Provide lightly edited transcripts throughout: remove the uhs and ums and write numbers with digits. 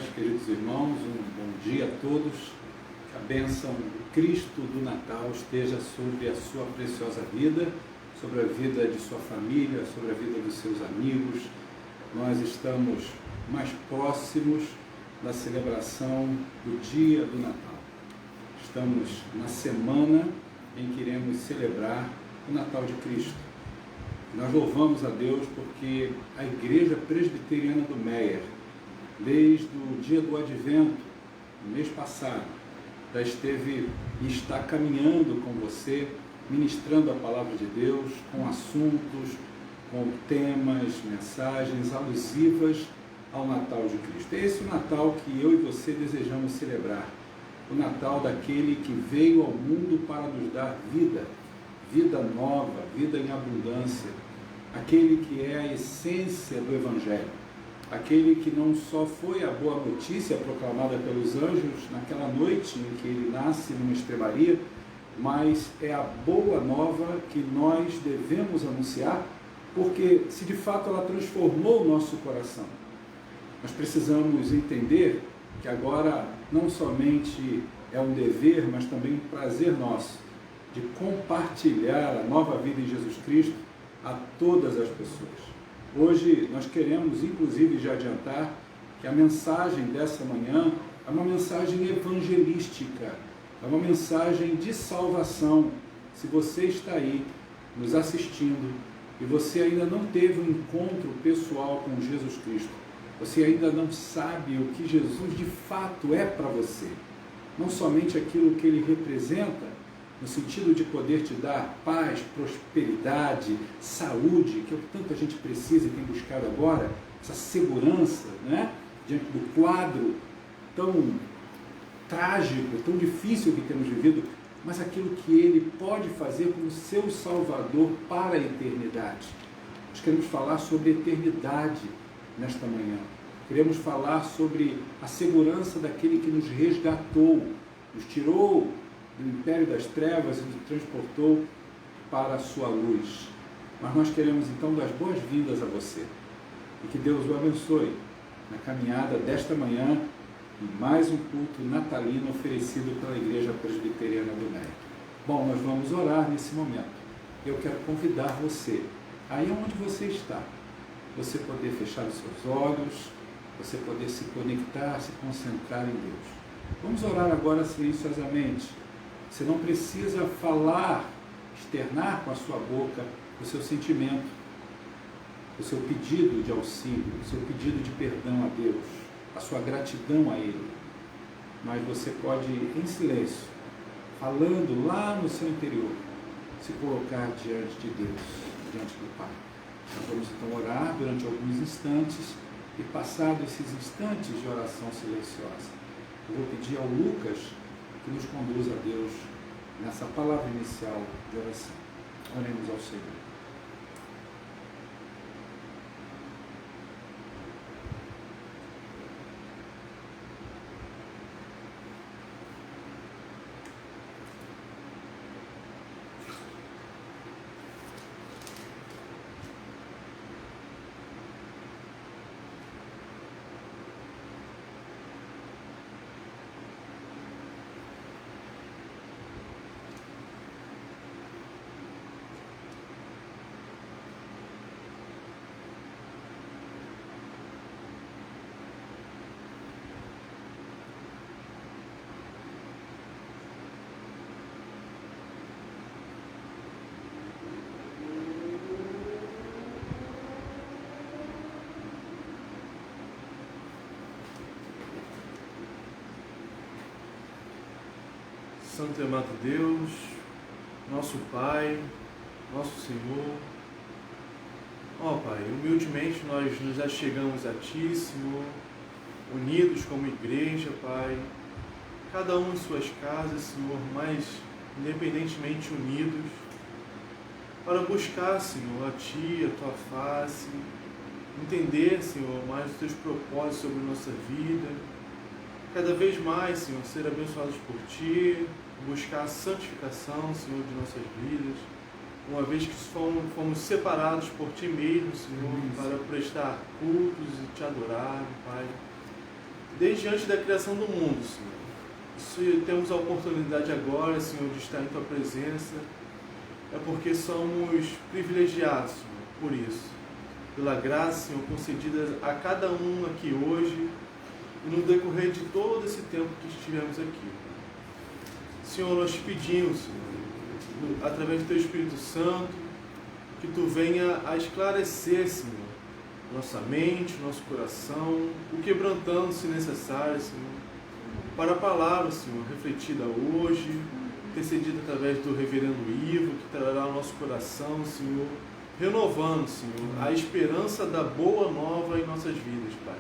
paz, queridos irmãos, um bom dia a todos. Que a bênção do Cristo do Natal esteja sobre a sua preciosa vida, sobre a vida de sua família, sobre a vida dos seus amigos. Nós estamos mais próximos da celebração do dia do Natal. Estamos na semana em que iremos celebrar o Natal de Cristo. Nós louvamos a Deus porque a Igreja Presbiteriana do Meier, desde o dia do Advento, no mês passado, já esteve e está caminhando com você, ministrando a Palavra de Deus, com assuntos, com temas, mensagens alusivas ao Natal de Cristo. É esse o Natal que eu e você desejamos celebrar, o Natal daquele que veio ao mundo para nos dar vida, vida nova, vida em abundância, aquele que é a essência do Evangelho, aquele que não só foi a boa notícia proclamada pelos anjos naquela noite em que ele nasce numa estrebaria, mas é a boa nova que nós devemos anunciar, porque se de fato ela transformou o nosso coração, nós precisamos entender que agora não somente é um dever, mas também um prazer nosso de compartilhar a nova vida em Jesus Cristo a todas as pessoas. Hoje nós queremos, inclusive, já adiantar que a mensagem dessa manhã é uma mensagem evangelística, é uma mensagem de salvação. Se você está aí nos assistindo e você ainda não teve um encontro pessoal com Jesus Cristo, você ainda não sabe o que Jesus de fato é para você, não somente aquilo que ele representa, no sentido de poder te dar paz, prosperidade, saúde, que é o que tanta gente precisa e tem buscado agora, essa segurança, né? Diante do quadro tão trágico, tão difícil que temos vivido, mas aquilo que ele pode fazer como seu Salvador para a eternidade. Nós queremos falar sobre eternidade nesta manhã. Queremos falar sobre a segurança daquele que nos resgatou, nos tirou do império das trevas e nos transportou para a sua luz. Mas nós queremos então dar as boas-vindas a você e que Deus o abençoe na caminhada desta manhã em mais um culto natalino oferecido pela Igreja Presbiteriana do Meier. Bom, nós vamos orar nesse momento. Eu quero convidar você, aí onde você está, você poder fechar os seus olhos, você poder se conectar, se concentrar em Deus. Vamos orar agora silenciosamente. Você não precisa falar, externar com a sua boca o seu sentimento, o seu pedido de auxílio, o seu pedido de perdão a Deus, a sua gratidão a Ele. Mas você pode, em silêncio, falando lá no seu interior, se colocar diante de Deus, diante do Pai. Nós vamos então orar durante alguns instantes e, passados esses instantes de oração silenciosa, eu vou pedir ao Lucas que nos conduz a Deus nessa palavra inicial de oração. Oremos ao Senhor. Santo e amado Deus, nosso Pai, nosso Senhor, ó Pai, humildemente nós nos achegamos a Ti, Senhor, unidos como igreja, Pai, cada um em suas casas, Senhor, mas independentemente unidos, para buscar, Senhor, a Ti, a Tua face, entender, Senhor, mais os Teus propósitos sobre a nossa vida, cada vez mais, Senhor, ser abençoados por Ti, buscar a santificação, Senhor, de nossas vidas, uma vez que fomos separados por Ti mesmo, Senhor, para prestar cultos e Te adorar, Pai. desde antes da criação do mundo, Senhor. Se temos a oportunidade agora, Senhor, de estar em Tua presença, é porque somos privilegiados, Senhor, por isso. Pela graça, Senhor, concedida a cada um aqui hoje e no decorrer de todo esse tempo que estivemos aqui. Senhor, nós te pedimos, Senhor, através do Teu Espírito Santo, que Tu venha a esclarecer, Senhor, nossa mente, nosso coração, o quebrantando se necessário, Senhor, para a palavra, Senhor, refletida hoje, intercedida através do reverendo Ivo, que trará ao nosso coração, Senhor, renovando, Senhor, a esperança da boa nova em nossas vidas, Pai.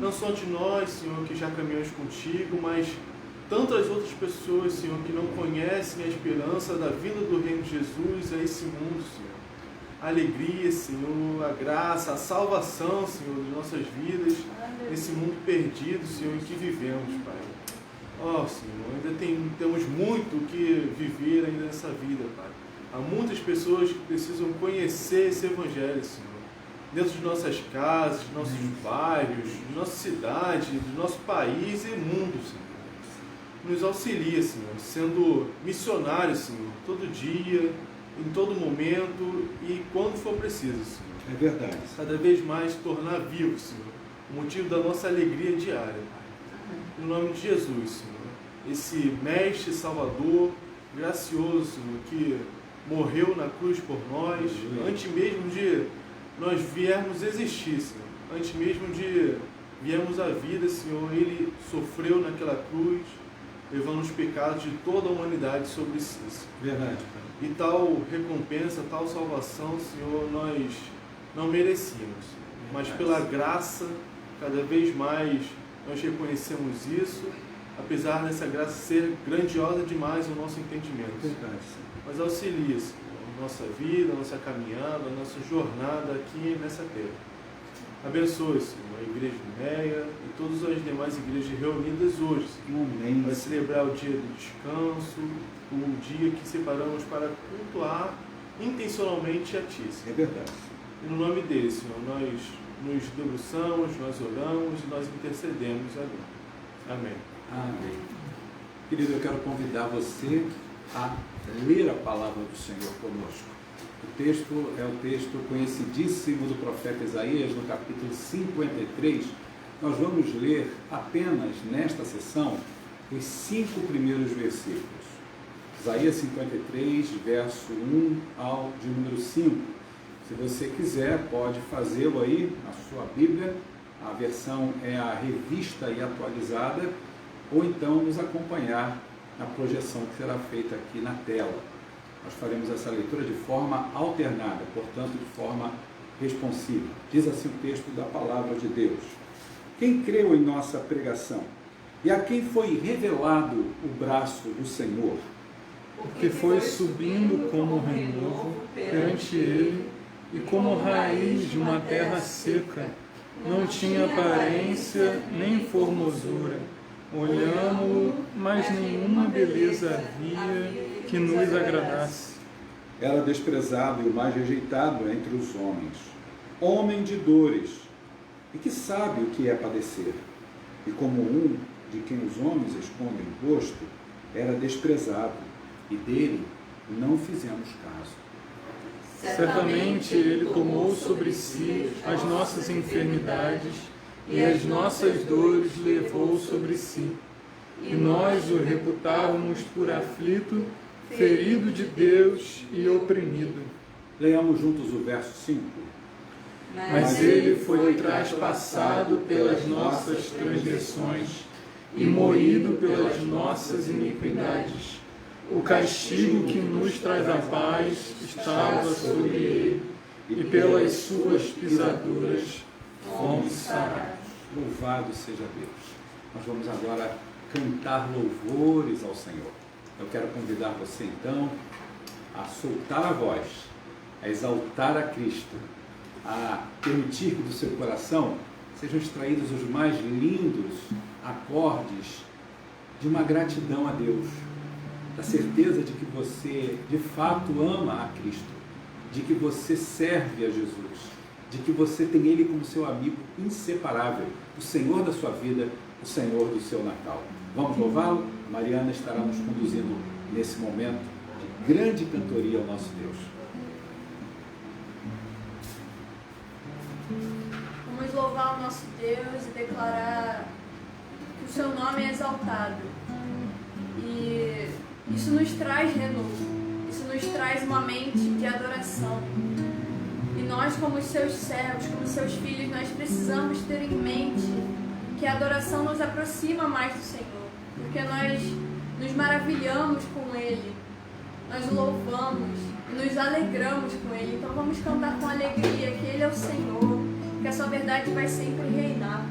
Não só de nós, Senhor, que já caminhamos contigo, mas tantas outras pessoas, Senhor, que não conhecem a esperança da vinda do Reino de Jesus a esse mundo, Senhor. A alegria, Senhor, a graça, a salvação, Senhor, de nossas vidas, nesse mundo perdido, Senhor, em que vivemos, Pai. Ó, Senhor, ainda temos muito o que viver ainda nessa vida, Pai. Há muitas pessoas que precisam conhecer esse Evangelho, Senhor, dentro de nossas casas, de nossos bairros, de nossa cidade, de nosso país e mundo, Senhor. Nos auxilia, Senhor, sendo missionário, Senhor, todo dia, em todo momento e quando for preciso, Senhor. É verdade. Cada vez mais tornar vivo, Senhor, o motivo da nossa alegria diária, Pai. No nome de Jesus, Senhor, esse Mestre Salvador, gracioso, Senhor, que morreu na cruz por nós, antes mesmo de nós viermos existir, Senhor, antes mesmo de viermos à vida, Senhor, Ele sofreu naquela cruz, levando os pecados de toda a humanidade sobre si. Verdade, Pai. E tal recompensa, tal salvação, Senhor, nós não merecíamos, mas pela graça, cada vez mais nós reconhecemos isso, apesar dessa graça ser grandiosa demais no nosso entendimento. Verdade, Senhor. Mas auxilia, Senhor, a nossa vida, a nossa caminhada, a nossa jornada aqui nessa terra. Abençoe, Senhor, a Igreja de Neia e todas as demais igrejas reunidas hoje, Amém. para celebrar o dia do descanso, o dia que separamos para cultuar intencionalmente a Ti, Senhor. É verdade. E no nome dele, Senhor, nós nos debruçamos, nós oramos e nós intercedemos agora. Amém. Amém. Querido, eu quero convidar você a ler a palavra do Senhor conosco. O texto é o texto conhecidíssimo do profeta Isaías, no capítulo 53. Nós vamos ler apenas nesta sessão os 5 primeiros versículos. Isaías 53, verso 1 ao de número 5. Se você quiser, pode fazê-lo aí na sua Bíblia. A versão é a revista e atualizada, ou então nos acompanhar na projeção que será feita aqui na tela. Nós faremos essa leitura de forma alternada, portanto, de forma responsiva. Diz assim o texto da palavra de Deus. Quem creu em nossa pregação? E a quem foi revelado o braço do Senhor? Porque foi subindo como renovo perante ele, e como raiz de uma terra seca, não tinha aparência nem formosura. Olhamo-lo, mas nenhuma beleza havia que nos agradasse. Era desprezado e o mais rejeitado entre os homens, homem de dores, e que sabe o que é padecer. E como um de quem os homens escondem o rosto, era desprezado, e dele não fizemos caso. Certamente ele tomou sobre si as nossas enfermidades, e as nossas dores levou sobre si. E nós o reputávamos por aflito, ferido de Deus e oprimido. Leamos juntos o verso 5. Mas ele foi traspassado pelas nossas transgressões e moído pelas nossas iniquidades. O castigo que nos traz a paz estava sobre ele, e pelas suas pisaduras fomos sarados. Louvado seja Deus. Nós vamos agora cantar louvores ao Senhor. Eu quero convidar você então a soltar a voz, a exaltar a Cristo, a permitir que do seu coração sejam extraídos os mais lindos acordes de uma gratidão a Deus, da certeza de que você de fato ama a Cristo, de que você serve a Jesus, de que você tem Ele como seu amigo inseparável, o Senhor da sua vida, o Senhor do seu Natal. Vamos louvá-lo? Mariana estará nos conduzindo nesse momento de grande cantoria ao nosso Deus. Vamos louvar o nosso Deus e declarar que o seu nome é exaltado. E isso nos traz renovo, isso nos traz uma mente de adoração. E nós, como seus servos, como seus filhos, nós precisamos ter em mente que a adoração nos aproxima mais do Senhor, porque nós nos maravilhamos com Ele, nós o louvamos e nos alegramos com Ele. Então vamos cantar com alegria que Ele é o Senhor, que a sua verdade vai sempre reinar.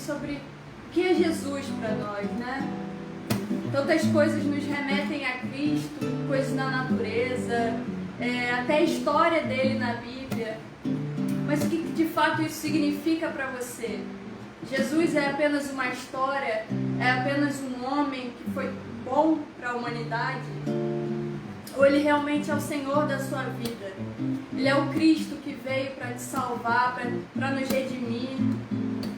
Sobre o que é Jesus para nós, né? Tantas coisas nos remetem a Cristo, coisas na natureza, até a história dele na Bíblia. Mas o que de fato isso significa para você? Jesus é apenas uma história? É apenas um homem que foi bom para a humanidade? Ou ele realmente é o Senhor da sua vida? Ele é o Cristo que veio para te salvar, para nos redimir.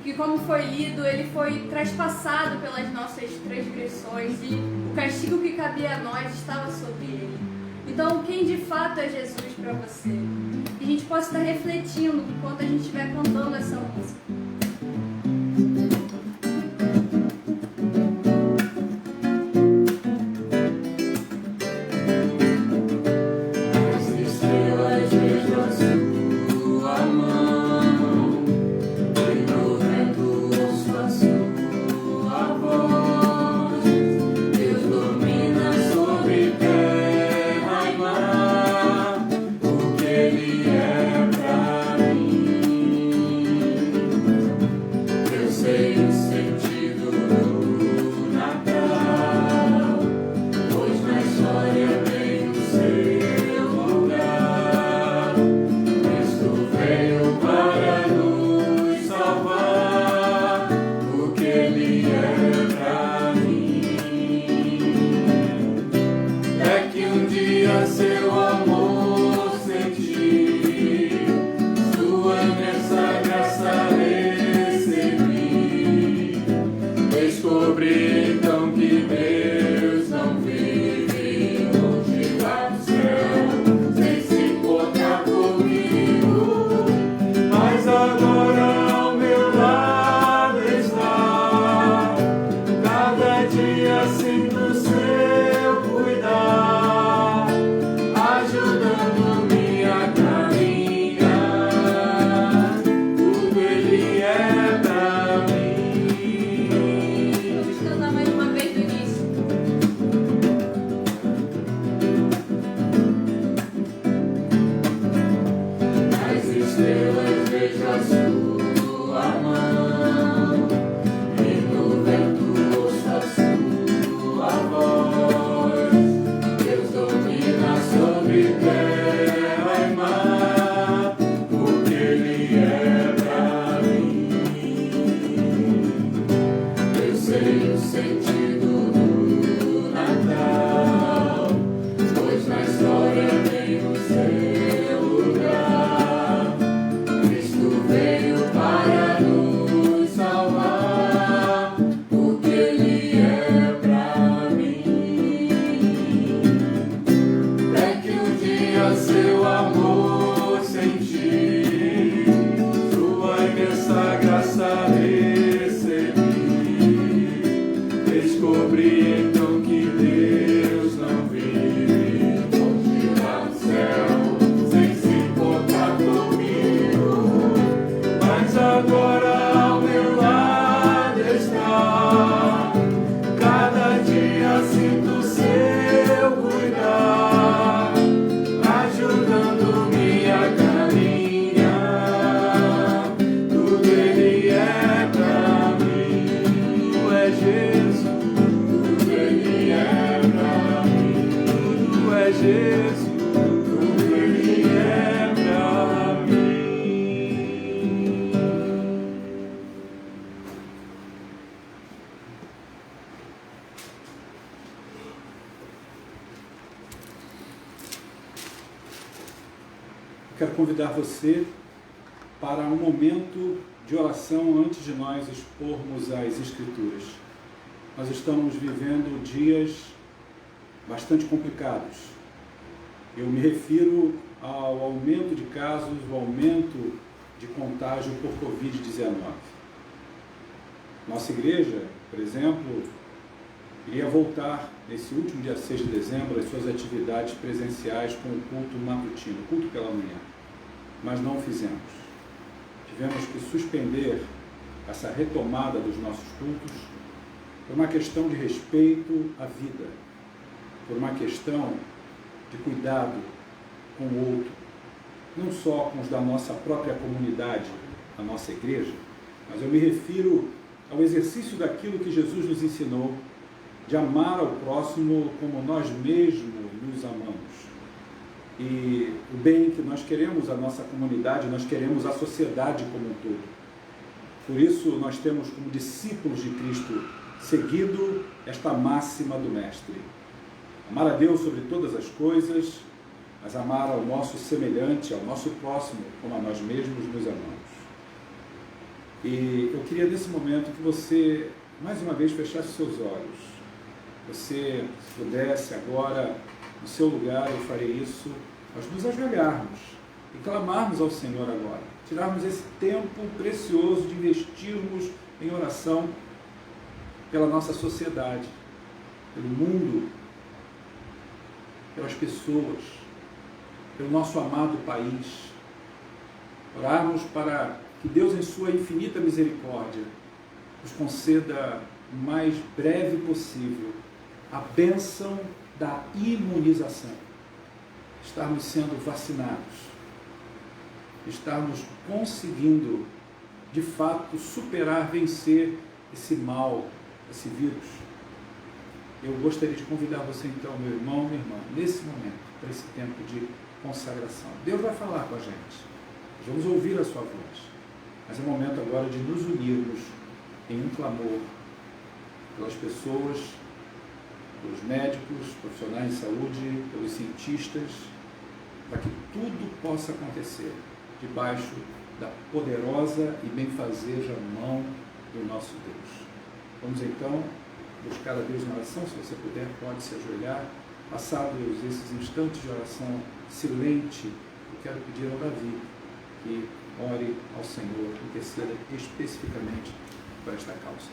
Que, como foi lido, ele foi traspassado pelas nossas transgressões e o castigo que cabia a nós estava sobre ele. Então, quem de fato é Jesus para você? Que a gente possa estar refletindo enquanto a gente estiver cantando essa música. Jesus, Ele é pra mim. Quero convidar você para um momento de oração antes de nós expormos as Escrituras. Nós estamos vivendo dias bastante complicados. Eu me refiro ao aumento de casos, ao aumento de contágio por Covid-19. Nossa igreja, por exemplo, iria voltar nesse último dia 6 de dezembro às suas atividades presenciais com o culto matutino, culto pela manhã. Mas não o fizemos. Tivemos que suspender essa retomada dos nossos cultos por uma questão de respeito à vida, por uma questão de cuidado com o outro, não só com os da nossa própria comunidade, a nossa igreja, mas eu me refiro ao exercício daquilo que Jesus nos ensinou, de amar ao próximo como nós mesmos nos amamos. E o bem que nós queremos a nossa comunidade, nós queremos a sociedade como um todo. Por isso nós temos como discípulos de Cristo seguido esta máxima do Mestre: amar a Deus sobre todas as coisas, mas amar ao nosso semelhante, ao nosso próximo, como a nós mesmos nos amamos. E eu queria nesse momento que você, mais uma vez, fechasse seus olhos. Você, se pudesse agora, no seu lugar, eu farei isso, nós nos ajoelharmos e clamarmos ao Senhor agora, tirarmos esse tempo precioso de investirmos em oração pela nossa sociedade, pelo mundo, pelas pessoas, pelo nosso amado país. Orarmos para que Deus, em sua infinita misericórdia, nos conceda o mais breve possível a bênção da imunização. Estarmos sendo vacinados, estarmos conseguindo, de fato, superar, vencer esse mal, esse vírus. Eu gostaria de convidar você, então, meu irmão, minha irmã, nesse momento, para esse tempo de consagração. Deus vai falar com a gente, vamos ouvir a sua voz, mas é o momento agora de nos unirmos em um clamor pelas pessoas, pelos médicos, profissionais de saúde, pelos cientistas, para que tudo possa acontecer debaixo da poderosa e benfazeja mão do nosso Deus. Vamos então buscar a Deus na oração. Se você puder, pode se ajoelhar. Passados esses instantes de oração silente, eu quero pedir ao Davi que ore ao Senhor, interceda especificamente por esta causa.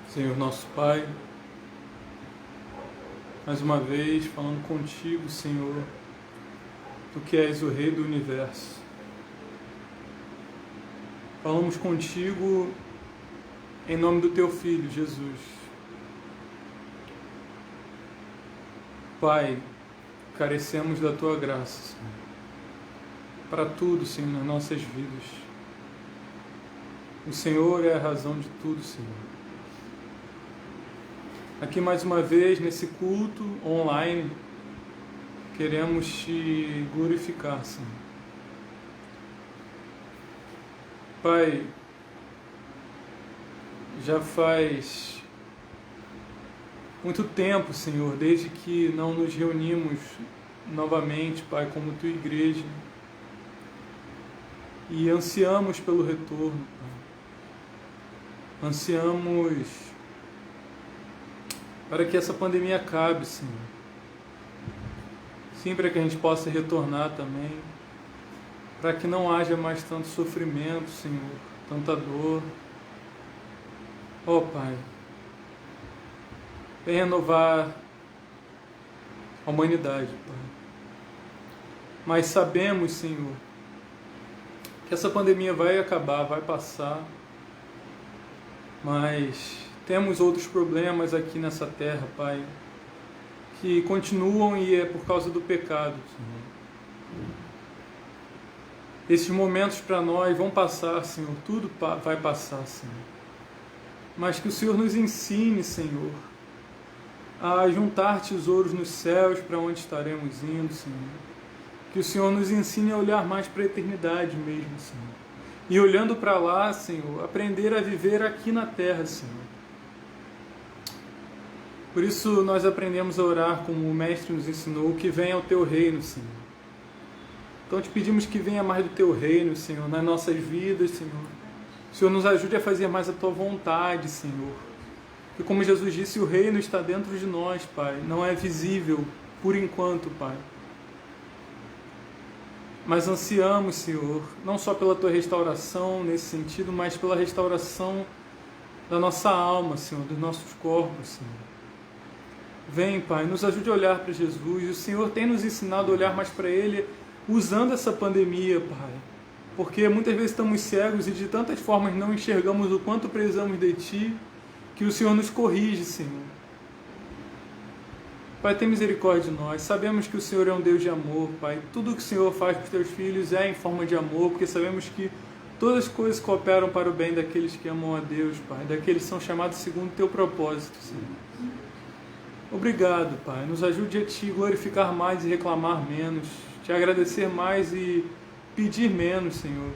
Senhor nosso Pai, mais uma vez falando contigo, Senhor, Tu que és o Rei do Universo. Falamos contigo em nome do Teu Filho, Jesus. Pai, carecemos da Tua graça, Senhor, para tudo, Senhor, nas nossas vidas. O Senhor é a razão de tudo, Senhor. aqui mais uma vez nesse culto online, queremos te glorificar, Senhor. Pai, já faz muito tempo, Senhor, desde que não nos reunimos novamente, Pai, como Tua igreja, e ansiamos pelo retorno, Pai. Ansiamos para que essa pandemia acabe, Senhor. Sim, para que a gente possa retornar também, para que não haja mais tanto sofrimento, Senhor, tanta dor. Ó Pai, vem renovar a humanidade, Pai. Mas sabemos, Senhor, que essa pandemia vai acabar, vai passar, mas temos outros problemas aqui nessa terra, Pai, que continuam e é por causa do pecado, Senhor. Esses momentos para nós vão passar, Senhor, tudo vai passar, Senhor. Mas que o Senhor nos ensine, Senhor, a juntar tesouros nos céus para onde estaremos indo, Senhor. Que o Senhor nos ensine a olhar mais para a eternidade mesmo, Senhor. E olhando para lá, Senhor, aprender a viver aqui na terra, Senhor. Por isso nós aprendemos a orar como o Mestre nos ensinou, que venha o Teu reino, Senhor. Então te pedimos que venha mais do Teu reino, Senhor, nas nossas vidas, Senhor. O Senhor nos ajude a fazer mais a Tua vontade, Senhor. E como Jesus disse, o reino está dentro de nós, Pai. Não é visível por enquanto, Pai. Mas ansiamos, Senhor, não só pela Tua restauração nesse sentido, mas pela restauração da nossa alma, Senhor, dos nossos corpos, Senhor. Vem, Pai, nos ajude a olhar para Jesus. E o Senhor tem nos ensinado a olhar mais para Ele usando essa pandemia, Pai. Porque muitas vezes estamos cegos e de tantas formas não enxergamos o quanto precisamos de Ti, que o Senhor nos corrige, Senhor. Pai, tem misericórdia de nós. Sabemos que o Senhor é um Deus de amor, Pai. Tudo que o Senhor faz com os Teus filhos é em forma de amor, porque sabemos que todas as coisas cooperam para o bem daqueles que amam a Deus, Pai. Daqueles que são chamados segundo o Teu propósito, Senhor. Obrigado, Pai. Nos ajude a Te glorificar mais e reclamar menos. Te agradecer mais e pedir menos, Senhor.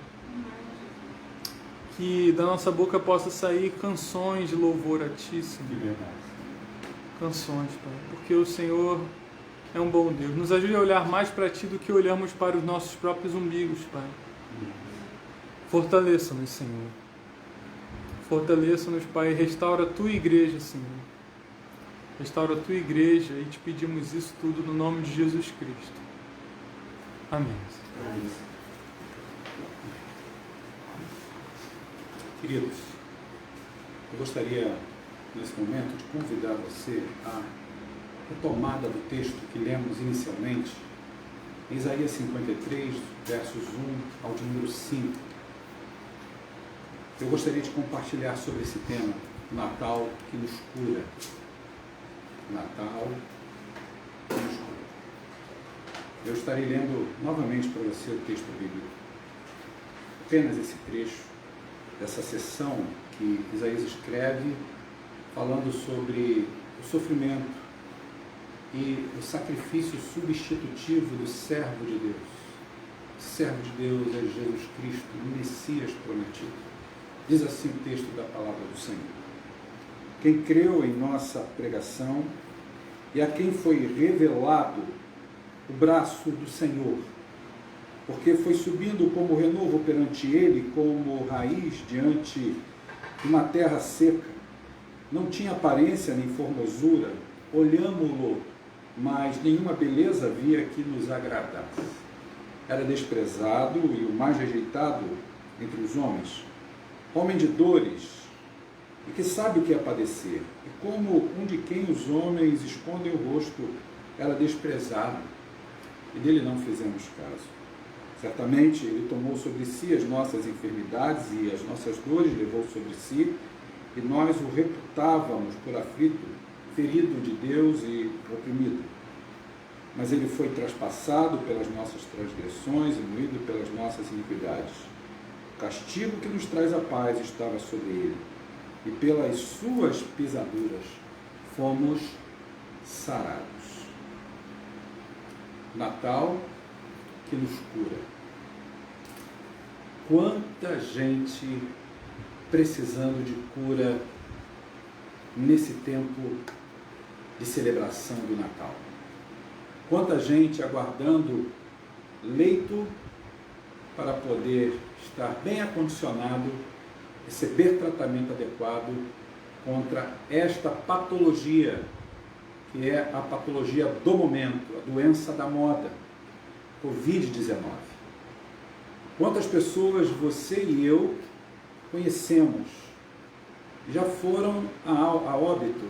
Que da nossa boca possa sair canções de louvor a Ti, Senhor. Canções, Pai. Porque o Senhor é um bom Deus. Nos ajude a olhar mais para Ti do que olhamos para os nossos próprios umbigos, Pai. Fortaleça-nos, Senhor. Fortaleça-nos, Pai. Restaura a Tua igreja, Senhor. Restaura a Tua igreja e Te pedimos isso tudo no nome de Jesus Cristo. Amém. Amém. Queridos, eu gostaria nesse momento de convidar você à retomada do texto que lemos inicialmente, em Isaías 53, versos 1 ao de número 5. Eu gostaria de compartilhar sobre esse tema, Natal que nos cura. Natal que nos cura. Eu estarei lendo novamente para você o texto bíblico. Apenas esse trecho dessa sessão que Isaías escreve falando sobre o sofrimento e o sacrifício substitutivo do servo de Deus. O servo de Deus é Jesus Cristo, o Messias prometido. Diz assim o texto da palavra do Senhor. Quem creu em nossa pregação e a quem foi revelado o braço do Senhor, porque foi subindo como renovo perante ele, como raiz diante de uma terra seca. Não tinha aparência nem formosura, olhámo-lo, mas nenhuma beleza havia que nos agradasse. Era desprezado e o mais rejeitado entre os homens, homem de dores, e que sabe o que é padecer. E como um de quem os homens escondem o rosto, era desprezado, e dele não fizemos caso. Certamente ele tomou sobre si as nossas enfermidades e as nossas dores levou sobre si, e nós o reputávamos por aflito, ferido de Deus e oprimido. Mas ele foi traspassado pelas nossas transgressões e moído pelas nossas iniquidades. O castigo que nos traz a paz estava sobre ele, e pelas suas pisaduras fomos sarados. Natal que nos cura. Quanta gente precisando de cura nesse tempo de celebração do Natal. Quanta gente aguardando leito para poder estar bem acondicionado, receber tratamento adequado contra esta patologia, que é a patologia do momento, a doença da moda, Covid-19. Quantas pessoas você e eu conhecemos, já foram a óbito,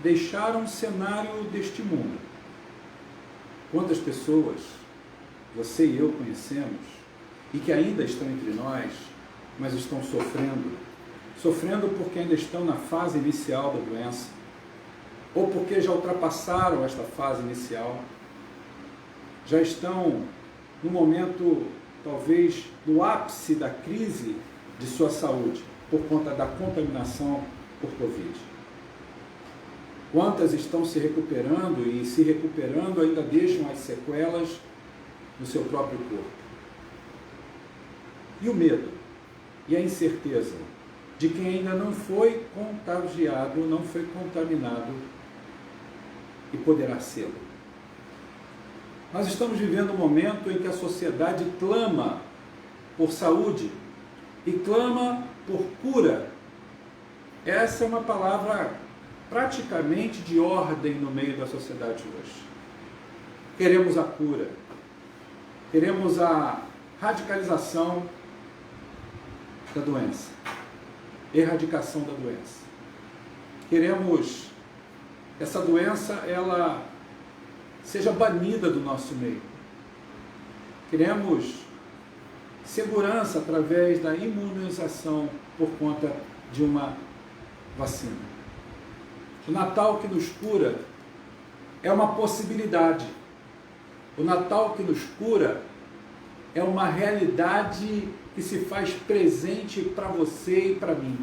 deixaram o cenário deste mundo. Quantas pessoas você e eu conhecemos e que ainda estão entre nós, mas estão sofrendo porque ainda estão na fase inicial da doença, ou porque já ultrapassaram esta fase inicial, já estão no momento, talvez, no ápice da crise de sua saúde, por conta da contaminação por Covid. Quantas estão se recuperando e se recuperando ainda deixam as sequelas no seu próprio corpo. E o medo e a incerteza de quem ainda não foi contagiado, não foi contaminado e poderá ser. Nós estamos vivendo um momento em que a sociedade clama por saúde e clama por cura. Essa é uma palavra praticamente de ordem no meio da sociedade hoje. Queremos a cura, queremos a radicalização da doença, erradicação da doença. Queremos que essa doença ela seja banida do nosso meio. Queremos segurança através da imunização por conta de uma vacina. O Natal que nos cura é uma possibilidade. O Natal que nos cura é uma realidade que se faz presente para você e para mim.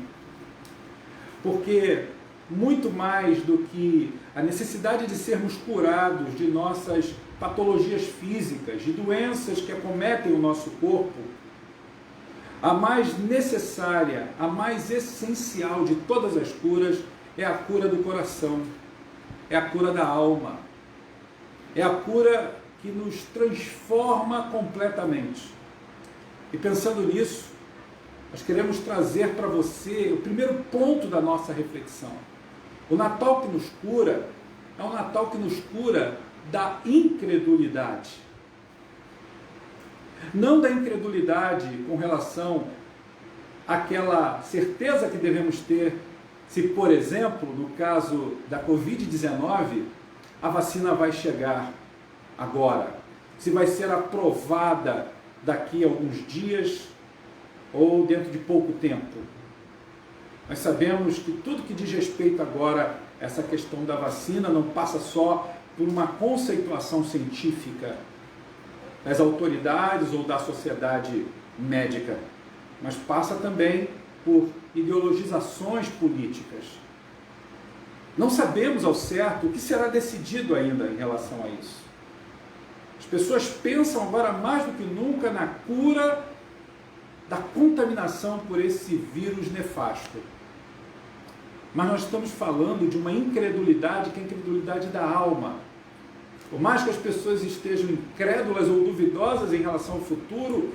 Porque muito mais do que a necessidade de sermos curados de nossas patologias físicas, de doenças que acometem o nosso corpo, a mais necessária, a mais essencial de todas as curas é a cura do coração, é a cura da alma, é a cura que nos transforma completamente. E pensando nisso, nós queremos trazer para você o primeiro ponto da nossa reflexão. O Natal que nos cura é um Natal que nos cura da incredulidade. Não da incredulidade com relação àquela certeza que devemos ter se, por exemplo, no caso da Covid-19, a vacina vai chegar agora, se vai ser aprovada daqui a alguns dias ou dentro de pouco tempo. Nós sabemos que tudo que diz respeito agora a essa questão da vacina não passa só por uma conceituação científica das autoridades ou da sociedade médica, mas passa também por ideologizações políticas. Não sabemos ao certo o que será decidido ainda em relação a isso. As pessoas pensam agora mais do que nunca na cura da contaminação por esse vírus nefasto. Mas nós estamos falando de uma incredulidade, que é a incredulidade da alma. Por mais que as pessoas estejam incrédulas ou duvidosas em relação ao futuro,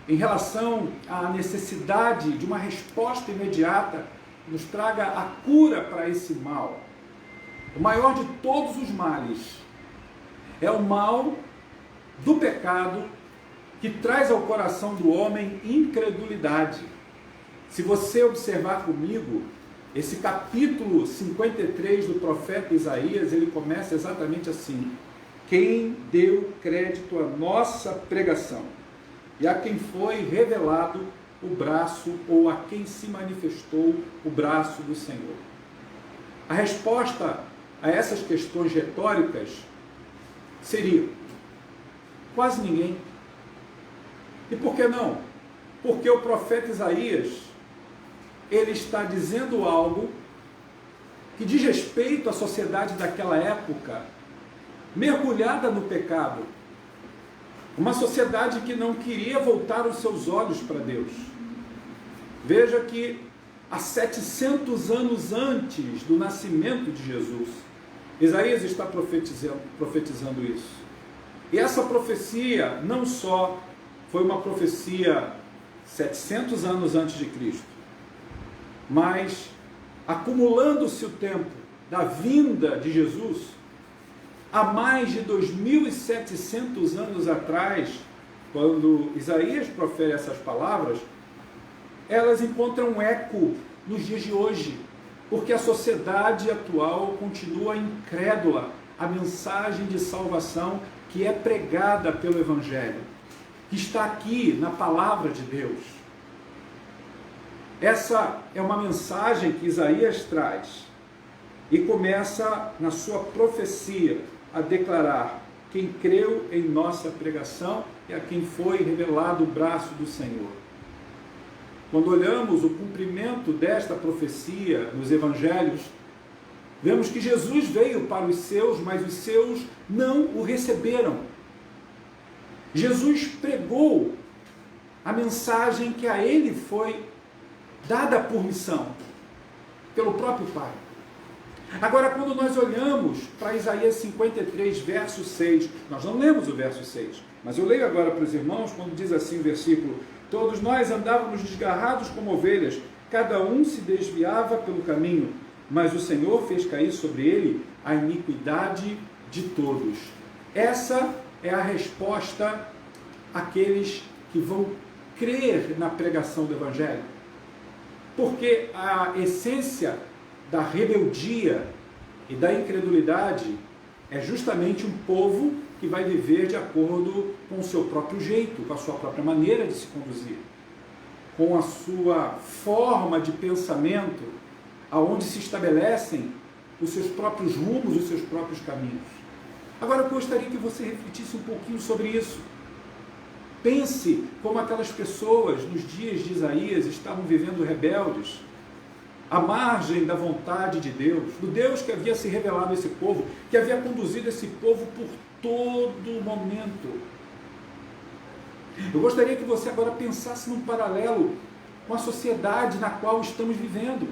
em relação à necessidade de uma resposta imediata, nos traga a cura para esse mal. O maior de todos os males é o mal do pecado que traz ao coração do homem incredulidade. Se você observar comigo, esse capítulo 53 do profeta Isaías, ele começa exatamente assim: quem deu crédito à nossa pregação, e a quem foi revelado o braço, ou a quem se manifestou o braço do Senhor. A resposta a essas questões retóricas seria: quase ninguém. E por que não? Porque o profeta Isaías, ele está dizendo algo que diz respeito à sociedade daquela época, mergulhada no pecado. Uma sociedade que não queria voltar os seus olhos para Deus. Veja que há 700 anos antes do nascimento de Jesus, Isaías está profetizando isso. E essa profecia não só foi uma profecia 700 anos antes de Cristo, mas acumulando-se o tempo da vinda de Jesus, há mais de 2.700 anos atrás, quando Isaías profere essas palavras, elas encontram um eco nos dias de hoje, porque a sociedade atual continua incrédula à mensagem de salvação que é pregada pelo Evangelho, que está aqui na palavra de Deus. Essa é uma mensagem que Isaías traz e começa na sua profecia a declarar: quem creu em nossa pregação e a quem foi revelado o braço do Senhor. Quando olhamos o cumprimento desta profecia nos evangelhos, vemos que Jesus veio para os seus, mas os seus não o receberam. Jesus pregou a mensagem que a ele foi dada por missão, pelo próprio Pai. Agora, quando nós olhamos para Isaías 53, verso 6, nós não lemos o verso 6, mas eu leio agora para os irmãos, quando diz assim o versículo: todos nós andávamos desgarrados como ovelhas, cada um se desviava pelo caminho, mas o Senhor fez cair sobre ele a iniquidade de todos. Essa é a resposta àqueles que vão crer na pregação do Evangelho. Porque a essência da rebeldia e da incredulidade é justamente um povo que vai viver de acordo com o seu próprio jeito, com a sua própria maneira de se conduzir, com a sua forma de pensamento, aonde se estabelecem os seus próprios rumos, os seus próprios caminhos. Agora eu gostaria que você refletisse um pouquinho sobre isso. Pense como aquelas pessoas nos dias de Isaías estavam vivendo rebeldes, à margem da vontade de Deus, do Deus que havia se revelado a esse povo, que havia conduzido esse povo por todo momento. Eu gostaria que você agora pensasse num paralelo com a sociedade na qual estamos vivendo.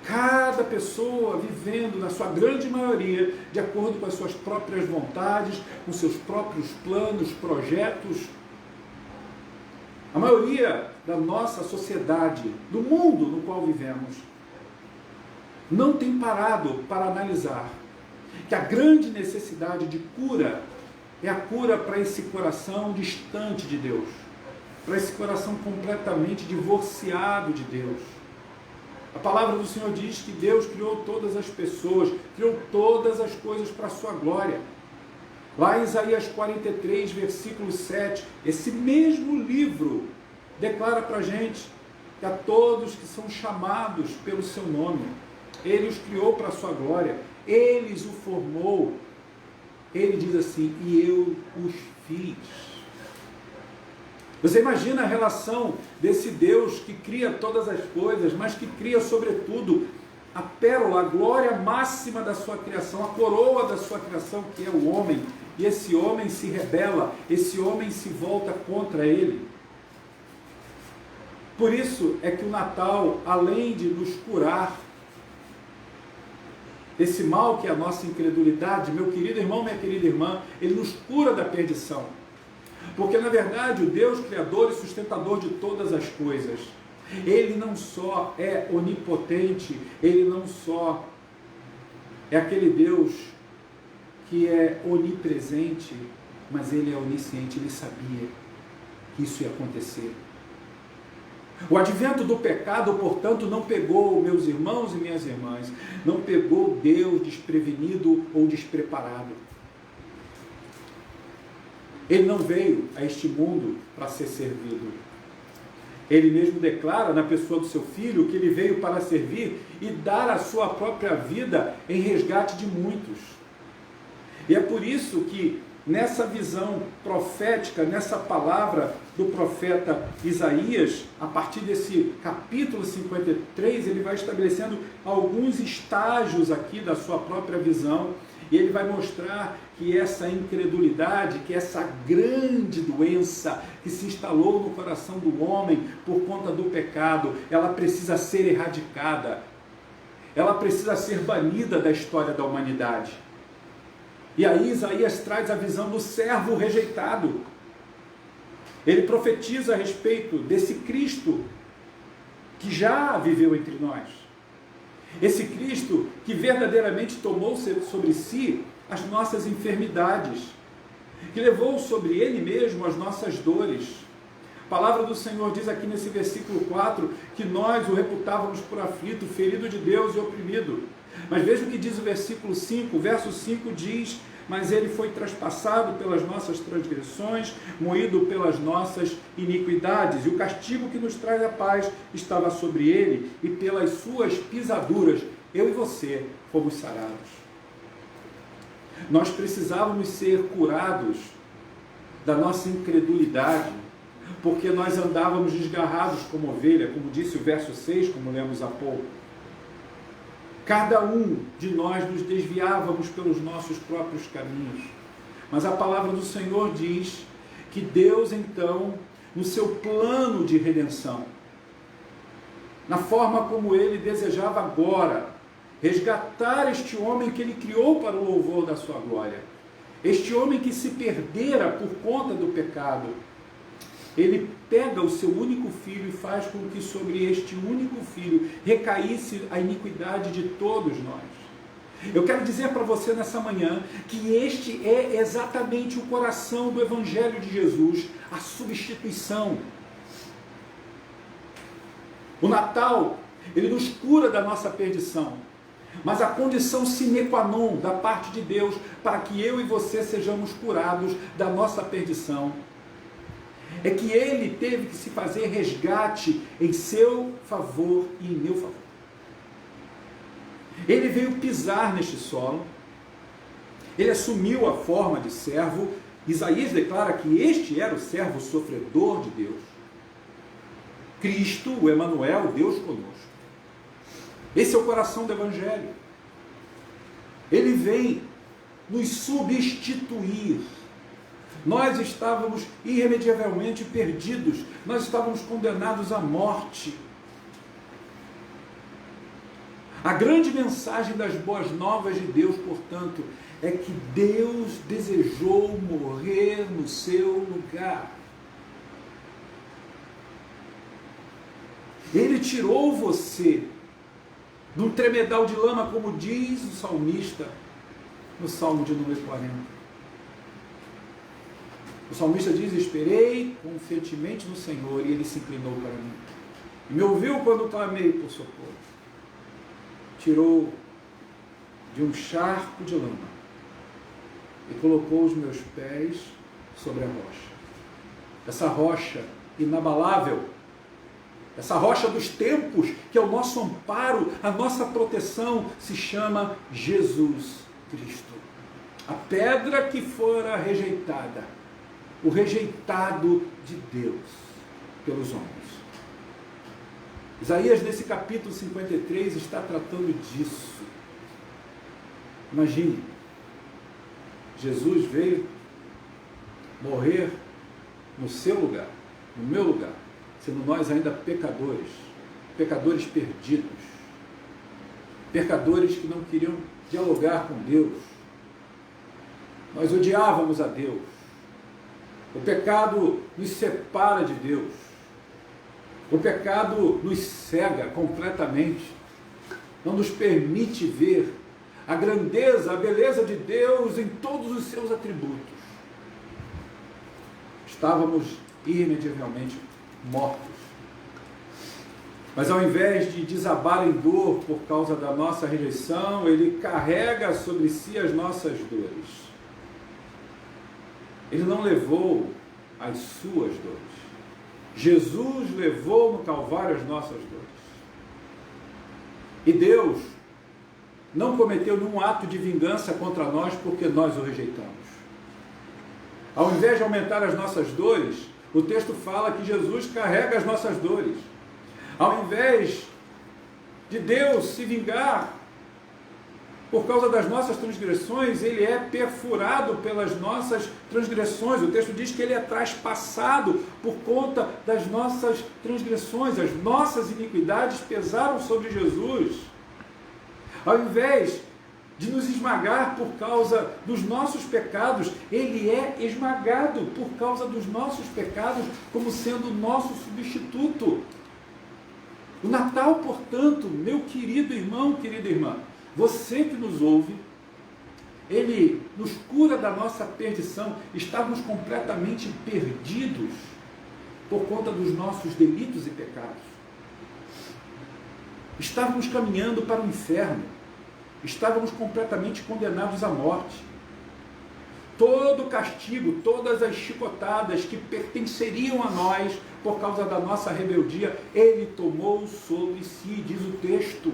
Cada pessoa vivendo, na sua grande maioria, de acordo com as suas próprias vontades, com seus próprios planos, projetos. A maioria da nossa sociedade, do mundo no qual vivemos, não tem parado para analisar que a grande necessidade de cura é a cura para esse coração distante de Deus, para esse coração completamente divorciado de Deus. A palavra do Senhor diz que Deus criou todas as pessoas, criou todas as coisas para a sua glória. Lá em Isaías 43, versículo 7, esse mesmo livro declara para a gente que a todos que são chamados pelo seu nome, Ele os criou para a sua glória, Ele os formou. Ele diz assim: e eu os fiz. Você imagina a relação desse Deus que cria todas as coisas, mas que cria sobretudo a pérola, a glória máxima da sua criação, a coroa da sua criação, que é o homem. E esse homem se rebela, esse homem se volta contra ele. Por isso é que o Natal, além de nos curar desse mal que é a nossa incredulidade, meu querido irmão, minha querida irmã, ele nos cura da perdição. Porque, na verdade, o Deus criador e sustentador de todas as coisas, Ele não só é onipotente, Ele não só é aquele Deus que é onipresente, mas Ele é onisciente, Ele sabia que isso ia acontecer. O advento do pecado, portanto, não pegou meus irmãos e minhas irmãs, não pegou Deus desprevenido ou despreparado. Ele não veio a este mundo para ser servido. Ele mesmo declara na pessoa do seu Filho que ele veio para servir e dar a sua própria vida em resgate de muitos. E é por isso que nessa visão profética, nessa palavra do profeta Isaías, a partir desse capítulo 53, ele vai estabelecendo alguns estágios aqui da sua própria visão, e ele vai mostrar que essa incredulidade, que essa grande doença que se instalou no coração do homem por conta do pecado, ela precisa ser erradicada, ela precisa ser banida da história da humanidade. E aí Isaías traz a visão do servo rejeitado. Ele profetiza a respeito desse Cristo que já viveu entre nós. Esse Cristo que verdadeiramente tomou sobre si as nossas enfermidades, que levou sobre ele mesmo as nossas dores. A palavra do Senhor diz aqui nesse versículo 4 que nós o reputávamos por aflito, ferido de Deus e oprimido. Mas veja o que diz o versículo 5, o verso 5 diz: mas ele foi traspassado pelas nossas transgressões, moído pelas nossas iniquidades, e o castigo que nos traz a paz estava sobre ele, e pelas suas pisaduras, eu e você fomos sarados. Nós precisávamos ser curados da nossa incredulidade, porque nós andávamos desgarrados como ovelha, como disse o verso 6, como lemos há pouco. Cada um de nós nos desviávamos pelos nossos próprios caminhos. Mas a palavra do Senhor diz que Deus, então, no seu plano de redenção, na forma como Ele desejava agora resgatar este homem que Ele criou para o louvor da sua glória, este homem que se perdera por conta do pecado, Ele pega o seu único filho e faz com que sobre este único filho recaísse a iniquidade de todos nós. Eu quero dizer para você nessa manhã que este é exatamente o coração do Evangelho de Jesus, a substituição. O Natal, ele nos cura da nossa perdição, mas a condição sine qua non da parte de Deus para que eu e você sejamos curados da nossa perdição é que ele teve que se fazer resgate em seu favor e em meu favor. Ele veio pisar neste solo, ele assumiu a forma de servo. Isaías declara que este era o servo sofredor de Deus. Cristo, o Emanuel, Deus conosco. Esse é o coração do Evangelho. Ele vem nos substituir. Nós estávamos irremediavelmente perdidos, nós estávamos condenados à morte. A grande mensagem das boas novas de Deus, portanto, é que Deus desejou morrer no seu lugar. Ele tirou você de um tremedal de lama, como diz o salmista no Salmo de número 40. O salmista diz: esperei confiantemente no Senhor, e Ele se inclinou para mim. E me ouviu quando clamei por socorro. Tirou de um charco de lama e colocou os meus pés sobre a rocha. Essa rocha inabalável, essa rocha dos tempos, que é o nosso amparo, a nossa proteção, se chama Jesus Cristo. A pedra que fora rejeitada, o rejeitado de Deus pelos homens. Isaías, nesse capítulo 53, está tratando disso. Imagine, Jesus veio morrer no seu lugar, no meu lugar, sendo nós ainda pecadores, pecadores perdidos, pecadores que não queriam dialogar com Deus. Nós odiávamos a Deus. O pecado nos separa de Deus. O pecado nos cega completamente. Não nos permite ver a grandeza, a beleza de Deus em todos os seus atributos. Estávamos irremediavelmente mortos. Mas ao invés de desabar em dor por causa da nossa rejeição, Ele carrega sobre si as nossas dores. Ele não levou as suas dores. Jesus levou no Calvário as nossas dores. E Deus não cometeu nenhum ato de vingança contra nós porque nós o rejeitamos. Ao invés de aumentar as nossas dores, o texto fala que Jesus carrega as nossas dores. Ao invés de Deus se vingar por causa das nossas transgressões, ele é perfurado pelas nossas transgressões. O texto diz que ele é traspassado por conta das nossas transgressões. As nossas iniquidades pesaram sobre Jesus. Ao invés de nos esmagar por causa dos nossos pecados, ele é esmagado por causa dos nossos pecados, como sendo o nosso substituto. O Natal, portanto, meu querido irmão, querida irmã, você que nos ouve, ele nos cura da nossa perdição. Estávamos completamente perdidos por conta dos nossos delitos e pecados. Estávamos caminhando para o inferno. Estávamos completamente condenados à morte. Todo o castigo, todas as chicotadas que pertenceriam a nós por causa da nossa rebeldia, ele tomou sobre si, diz o texto,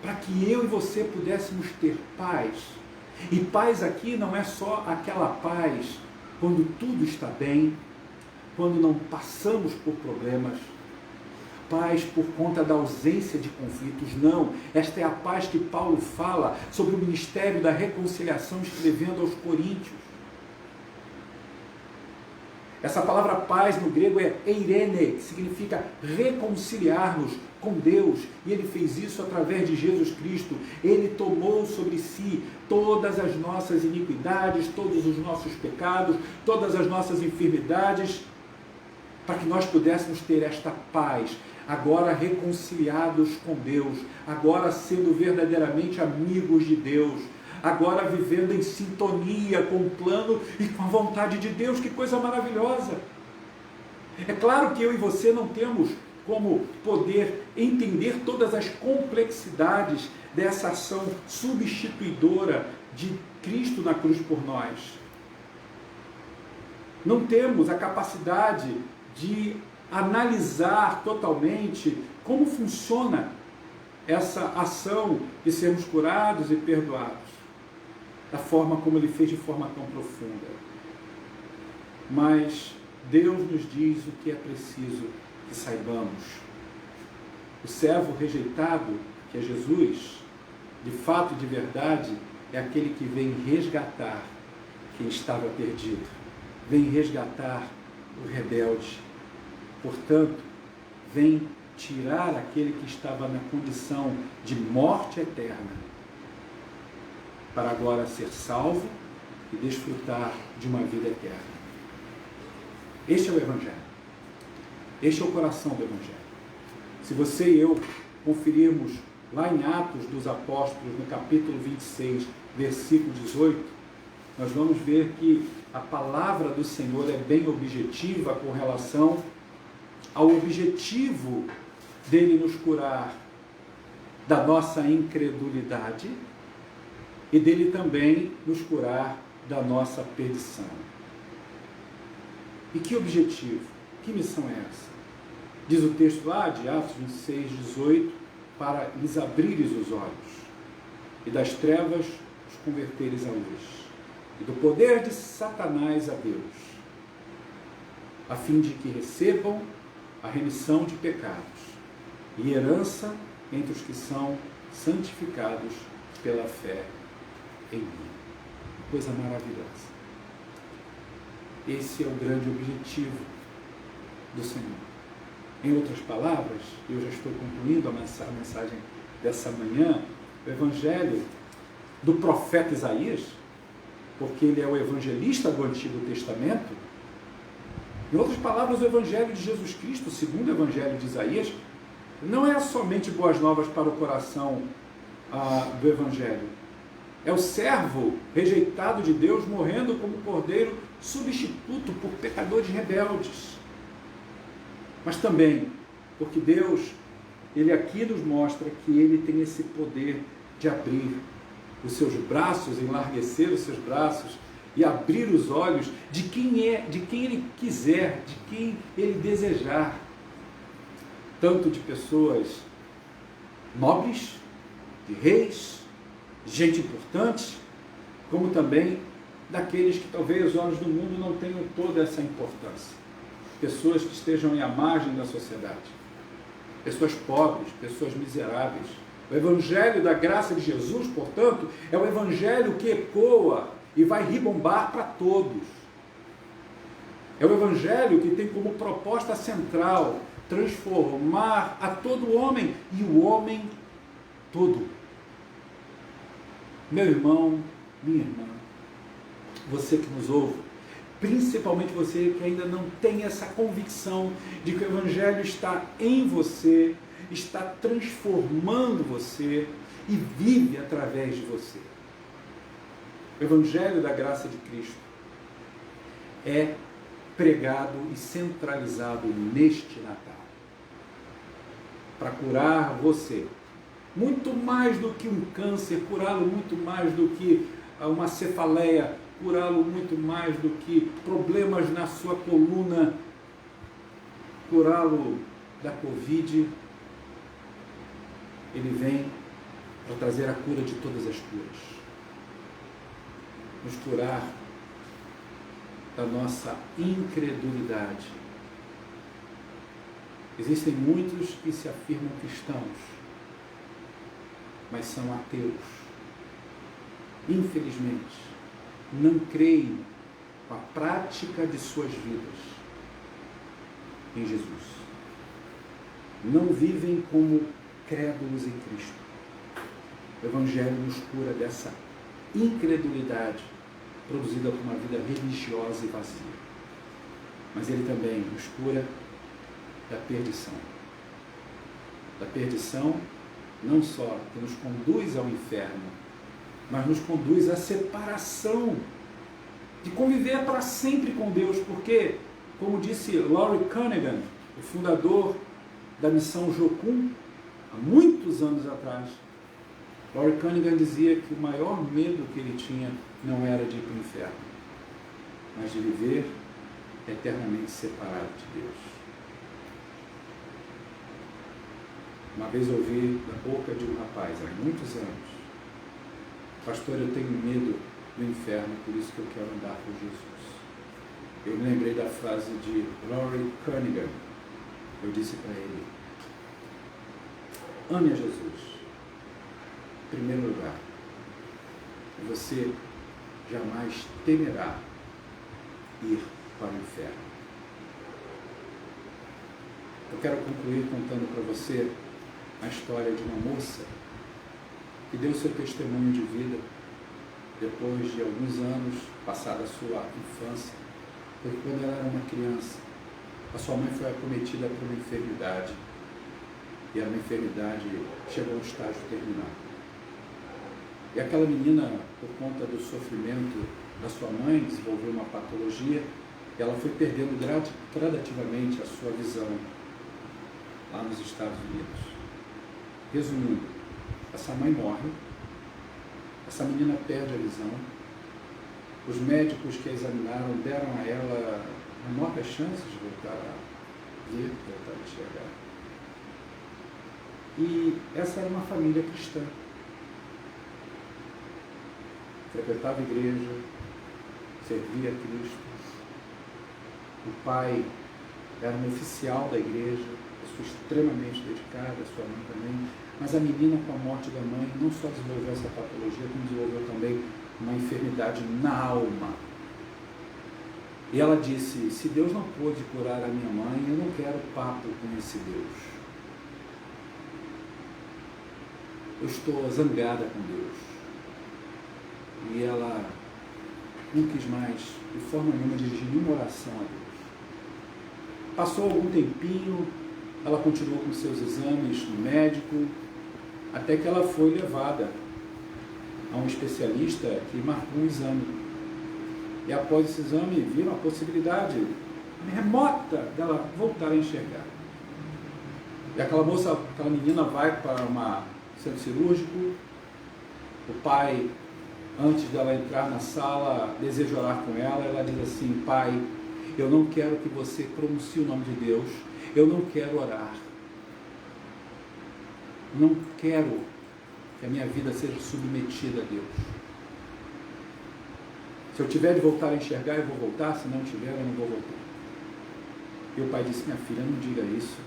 para que eu e você pudéssemos ter paz. E paz aqui não é só aquela paz quando tudo está bem, quando não passamos por problemas, paz por conta da ausência de conflitos. Não, esta é a paz que Paulo fala sobre o ministério da reconciliação, escrevendo aos Coríntios. Essa palavra paz no grego é eirene, que significa reconciliar-nos com Deus, e ele fez isso através de Jesus Cristo. Ele tomou sobre si todas as nossas iniquidades, todos os nossos pecados, todas as nossas enfermidades, para que nós pudéssemos ter esta paz, agora reconciliados com Deus, agora sendo verdadeiramente amigos de Deus, agora vivendo em sintonia com o plano e com a vontade de Deus. Que coisa maravilhosa! É claro que eu e você não temos como poder entender todas as complexidades dessa ação substituidora de Cristo na cruz por nós. Não temos a capacidade de analisar totalmente como funciona essa ação de sermos curados e perdoados, da forma como ele fez de forma tão profunda. Mas Deus nos diz o que é preciso que saibamos. O servo rejeitado, que é Jesus, de fato e de verdade, é aquele que vem resgatar quem estava perdido, vem resgatar o rebelde. Portanto, vem tirar aquele que estava na condição de morte eterna, para agora ser salvo e desfrutar de uma vida eterna. Este é o Evangelho. Este é o coração do Evangelho. Se você e eu conferirmos lá em Atos dos Apóstolos, no capítulo 26, versículo 18, nós vamos ver que a palavra do Senhor é bem objetiva com relação ao objetivo dele nos curar da nossa incredulidade e dele também nos curar da nossa perdição. E que objetivo? Que missão é essa? Diz o texto lá de Atos 26, 18, para lhes abrires os olhos e das trevas os converteres à luz e do poder de Satanás a Deus, a fim de que recebam a remissão de pecados e herança entre os que são santificados pela fé em mim. Coisa maravilhosa. Esse é o grande objetivo do Senhor. Em outras palavras, eu já estou concluindo a mensagem dessa manhã, o Evangelho do profeta Isaías, porque ele é o evangelista do Antigo Testamento. Em outras palavras, o Evangelho de Jesus Cristo, o segundo Evangelho de Isaías, não é somente boas novas para o coração do Evangelho. É o servo rejeitado de Deus morrendo como cordeiro substituto por pecadores rebeldes. Mas também porque Deus, ele aqui nos mostra que ele tem esse poder de abrir os seus braços, enlarguecer os seus braços e abrir os olhos de quem ele quiser, de quem ele desejar. Tanto de pessoas nobres, de reis, de gente importante, como também daqueles que talvez os olhos do mundo não tenham toda essa importância. Pessoas que estejam à margem da sociedade. Pessoas pobres, pessoas miseráveis. O Evangelho da graça de Jesus, portanto, é o Evangelho que ecoa e vai ribombar para todos. É o Evangelho que tem como proposta central transformar a todo homem e o homem todo. Meu irmão, minha irmã, você que nos ouve, principalmente você que ainda não tem essa convicção de que o Evangelho está em você, está transformando você e vive através de você. O Evangelho da graça de Cristo é pregado e centralizado neste Natal para curar você, muito mais do que um câncer, curá-lo muito mais do que uma cefaleia, curá-lo muito mais do que problemas na sua coluna, curá-lo da Covid. Ele vem para trazer a cura de todas as curas, nos curar da nossa incredulidade. Existem muitos que se afirmam cristãos, mas são ateus. Infelizmente, não creem com a prática de suas vidas em Jesus. Não vivem como crédulos em Cristo. O Evangelho nos cura dessa incredulidade produzida por uma vida religiosa e vazia. Mas ele também nos cura da perdição. Da perdição não só que nos conduz ao inferno, mas nos conduz à separação, de conviver para sempre com Deus, porque, como disse Laurie Cunningham, o fundador da missão Jocum, há muitos anos atrás, Laurie Cunningham dizia que o maior medo que ele tinha não era de ir para o inferno, mas de viver eternamente separado de Deus. Uma vez ouvi da boca de um rapaz, há muitos anos: pastor, eu tenho medo do inferno, por isso que eu quero andar com Jesus. Eu me lembrei da frase de Laurie Cunningham. Eu disse para ele: ame a Jesus em primeiro lugar, e você jamais temerá ir para o inferno. Eu quero concluir contando para você a história de uma moça que deu seu testemunho de vida depois de alguns anos, passada a sua infância, porque quando ela era uma criança, a sua mãe foi acometida por uma enfermidade, e era uma enfermidade que chegou a um estágio terminal. E aquela menina, por conta do sofrimento da sua mãe, desenvolveu uma patologia, e ela foi perdendo gradativamente a sua visão lá nos Estados Unidos. Resumindo, essa mãe morre, essa menina perde a visão, os médicos que a examinaram deram a ela enormes chances de voltar a ver, voltar a enxergar. E essa era uma família cristã. Frequentava a igreja, servia a Cristo. O pai era um oficial da igreja, pessoa extremamente dedicada, a sua mãe também. Mas a menina, com a morte da mãe, não só desenvolveu essa patologia, como desenvolveu também uma enfermidade na alma. E ela disse: se Deus não pôde curar a minha mãe, eu não quero papo com esse Deus. Eu estou zangada com Deus. E ela não quis mais, de forma nenhuma, dirigir nenhuma oração a Deus. Passou algum tempinho, ela continuou com seus exames no médico, até que ela foi levada a um especialista que marcou um exame. E após esse exame, viram a possibilidade remota dela voltar a enxergar. E aquela moça, aquela menina vai para um centro cirúrgico. O pai, antes dela entrar na sala, deseja orar com ela. Ela diz assim: pai, eu não quero que você pronuncie o nome de Deus. Eu não quero orar. Não quero que a minha vida seja submetida a Deus. Se eu tiver de voltar a enxergar, eu vou voltar. Se não tiver, eu não vou voltar. E o pai disse, minha filha, não diga isso.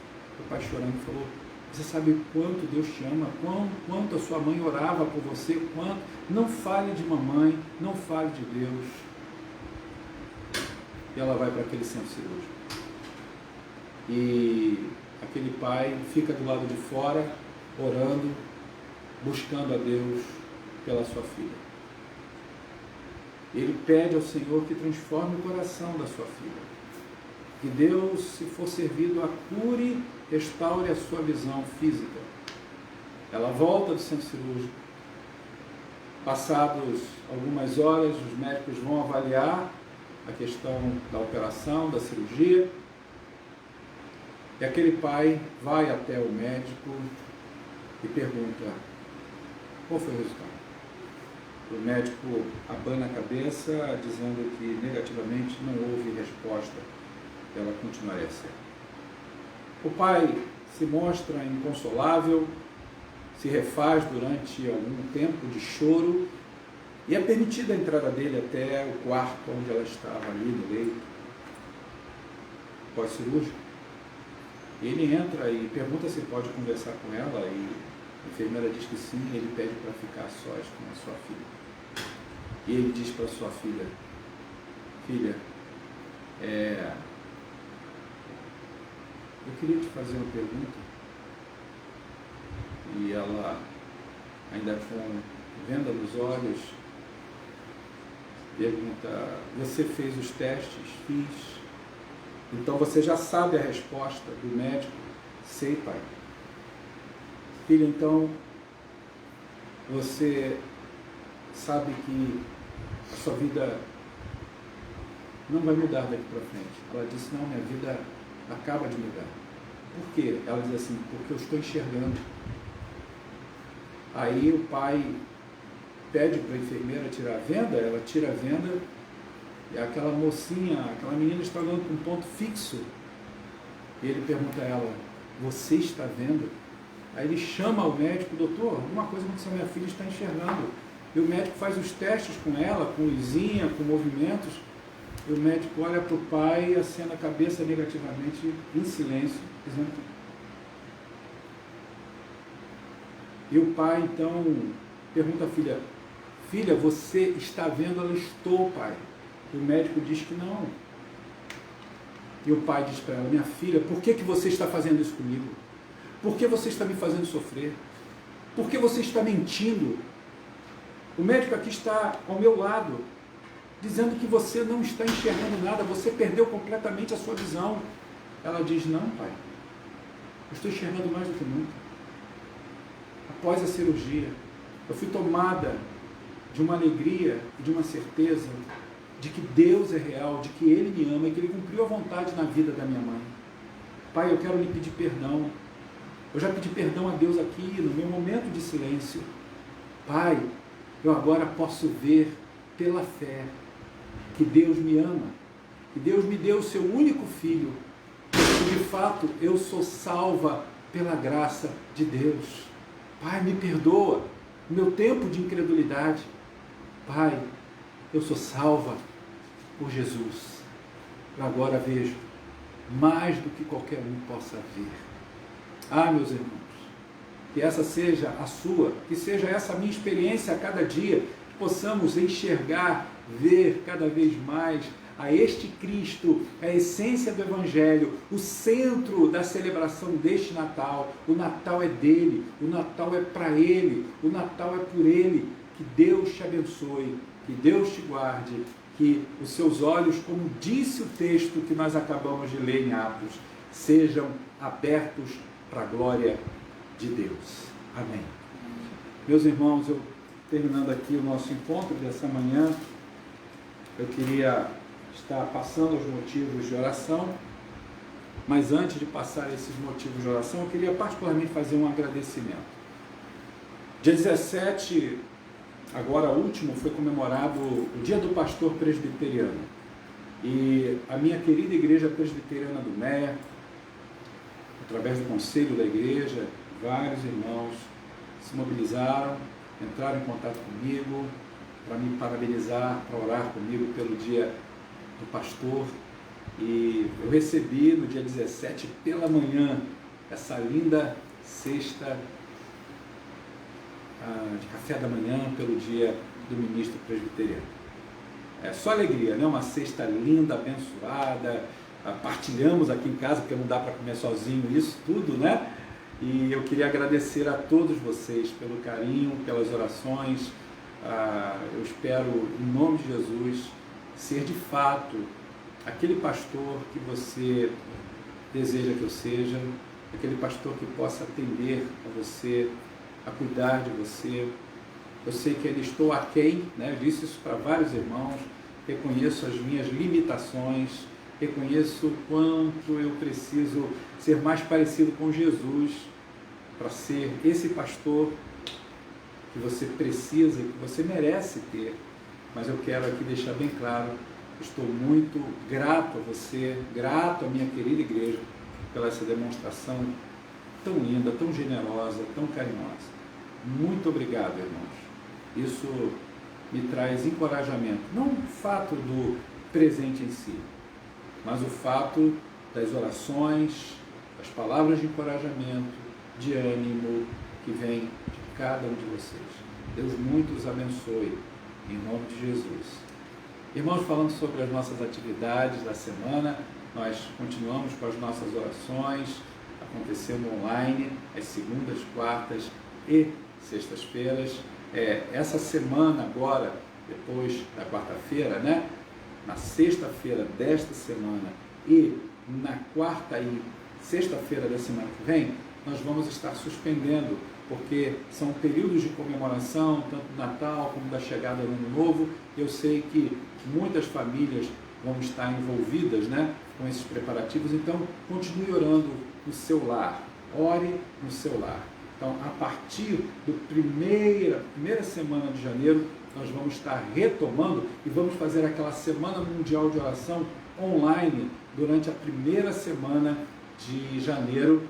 O pai chorando falou, você sabe quanto Deus te ama, quanto a sua mãe orava por você, quanto. Não fale de mamãe, não fale de Deus. E ela vai para aquele centro cirúrgico. E aquele pai fica do lado de fora, orando, buscando a Deus pela sua filha. Ele pede ao Senhor que transforme o coração da sua filha. Que Deus, se for servido, a cure, restaure a sua visão física. Ela volta do centro cirúrgico. Passados algumas horas, os médicos vão avaliar a questão da operação, da cirurgia. E aquele pai vai até o médico e pergunta, qual foi o resultado? O médico abana a cabeça, dizendo que negativamente não houve resposta. Ela continuaria certa. O pai se mostra inconsolável, se refaz durante algum tempo de choro e é permitida a entrada dele até o quarto onde ela estava, ali no leito pós-cirúrgico. Ele entra e pergunta se pode conversar com ela e a enfermeira diz que sim, e ele pede para ficar sós com a sua filha. E ele diz para a sua filha, eu queria te fazer uma pergunta. E ela, ainda com venda nos olhos, pergunta, você fez os testes? Fiz. Então você já sabe a resposta do médico? Sei, pai. Filha, então você sabe que a sua vida não vai mudar daqui para frente. Ela disse, não, minha vida acaba de mudar. Por quê? Ela diz assim, porque eu estou enxergando. Aí o pai pede para a enfermeira tirar a venda, ela tira a venda e aquela mocinha, aquela menina está olhando para um ponto fixo. E ele pergunta a ela, você está vendo? Aí ele chama o médico, doutor, alguma coisa aconteceu, minha filha está enxergando. E o médico faz os testes com ela, com luzinha, com movimentos. E o médico olha para o pai e acena a cabeça negativamente, em silêncio, dizendo. E o pai, então, pergunta à filha, filha, você está vendo? Ela, estou, pai. E o médico diz que não. E o pai diz para ela, minha filha, por que você está fazendo isso comigo? Por que você está me fazendo sofrer? Por que você está mentindo? O médico aqui está ao meu lado, dizendo que você não está enxergando nada, você perdeu completamente a sua visão. Ela diz, não, pai, eu estou enxergando mais do que nunca. Após a cirurgia, eu fui tomada de uma alegria e de uma certeza de que Deus é real, de que Ele me ama e que Ele cumpriu a vontade na vida da minha mãe. Pai, eu quero lhe pedir perdão. Eu já pedi perdão a Deus aqui, no meu momento de silêncio. Pai, eu agora posso ver pela fé que Deus me ama, que Deus me deu o seu único filho, e de fato eu sou salva pela graça de Deus. Pai, me perdoa o meu tempo de incredulidade. Pai, eu sou salva por Jesus. Eu agora vejo mais do que qualquer um possa ver. Ah, meus irmãos, que essa seja a sua, que seja essa a minha experiência a cada dia, que possamos enxergar, ver cada vez mais a este Cristo, a essência do Evangelho, o centro da celebração deste Natal. O Natal é dele, o Natal é para ele, o Natal é por ele. Que Deus te abençoe, que Deus te guarde, que os seus olhos, como disse o texto que nós acabamos de ler em Atos, sejam abertos para a glória de Deus. Amém. Meus irmãos, eu terminando aqui o nosso encontro dessa manhã, eu queria estar passando os motivos de oração, mas antes de passar esses motivos de oração, eu queria particularmente fazer um agradecimento. Dia 17, agora último, foi comemorado o Dia do Pastor Presbiteriano. E a minha querida Igreja Presbiteriana do Meia, através do conselho da igreja, vários irmãos se mobilizaram, entraram em contato comigo para me parabenizar, para orar comigo pelo dia do pastor. E eu recebi no dia 17 pela manhã essa linda cesta de café da manhã pelo dia do ministro presbiteriano. É só alegria, né? Uma cesta linda, abençoada. Partilhamos aqui em casa, porque não dá para comer sozinho isso tudo, né? E eu queria agradecer a todos vocês pelo carinho, pelas orações. Eu espero, em nome de Jesus, ser de fato aquele pastor que você deseja que eu seja, aquele pastor que possa atender a você, a cuidar de você. Eu sei que ainda estou aquém, né? Eu disse isso para vários irmãos, reconheço as minhas limitações, reconheço o quanto eu preciso ser mais parecido com Jesus para ser esse pastor que você precisa, que você merece ter. Mas eu quero aqui deixar bem claro, estou muito grato a você, grato à minha querida igreja pela essa demonstração tão linda, tão generosa, tão carinhosa. Muito obrigado, irmãos. Isso me traz encorajamento. Não o fato do presente em si, mas o fato das orações, das palavras de encorajamento, de ânimo que vem de cada um de vocês. Deus muito os abençoe, em nome de Jesus. Irmãos, falando sobre as nossas atividades da semana, nós continuamos com as nossas orações, acontecendo online, às segundas, quartas e sextas-feiras. Essa semana agora, depois da quarta-feira, né? Na sexta-feira desta semana e na quarta e sexta-feira da semana que vem, nós vamos estar suspendendo, porque são períodos de comemoração, tanto do Natal como da chegada do Ano Novo. Eu sei que muitas famílias vão estar envolvidas, né, com esses preparativos, então continue orando no seu lar, ore no seu lar. Então, a partir da primeira semana de janeiro, nós vamos estar retomando e vamos fazer aquela Semana Mundial de Oração online durante a primeira semana de janeiro.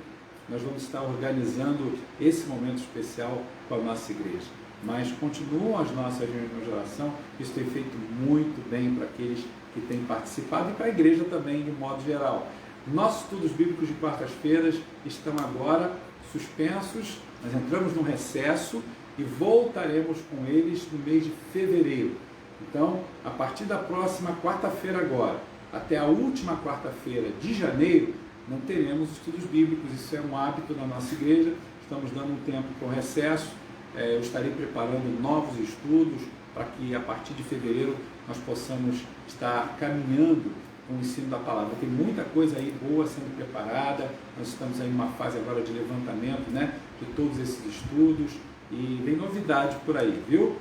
Nós vamos estar organizando esse momento especial com a nossa igreja. Mas continuam as nossas reuniões de oração, isso tem feito muito bem para aqueles que têm participado e para a igreja também, de modo geral. Nossos estudos bíblicos de quartas-feiras estão agora suspensos, nós entramos num recesso e voltaremos com eles no mês de fevereiro. Então, a partir da próxima quarta-feira agora, até a última quarta-feira de janeiro, não teremos estudos bíblicos. Isso é um hábito na nossa igreja, estamos dando um tempo com recesso. Eu estarei preparando novos estudos para que a partir de fevereiro nós possamos estar caminhando com o ensino da palavra. Tem muita coisa aí boa sendo preparada, nós estamos aí numa fase agora de levantamento, né, de todos esses estudos, e vem novidade por aí, viu?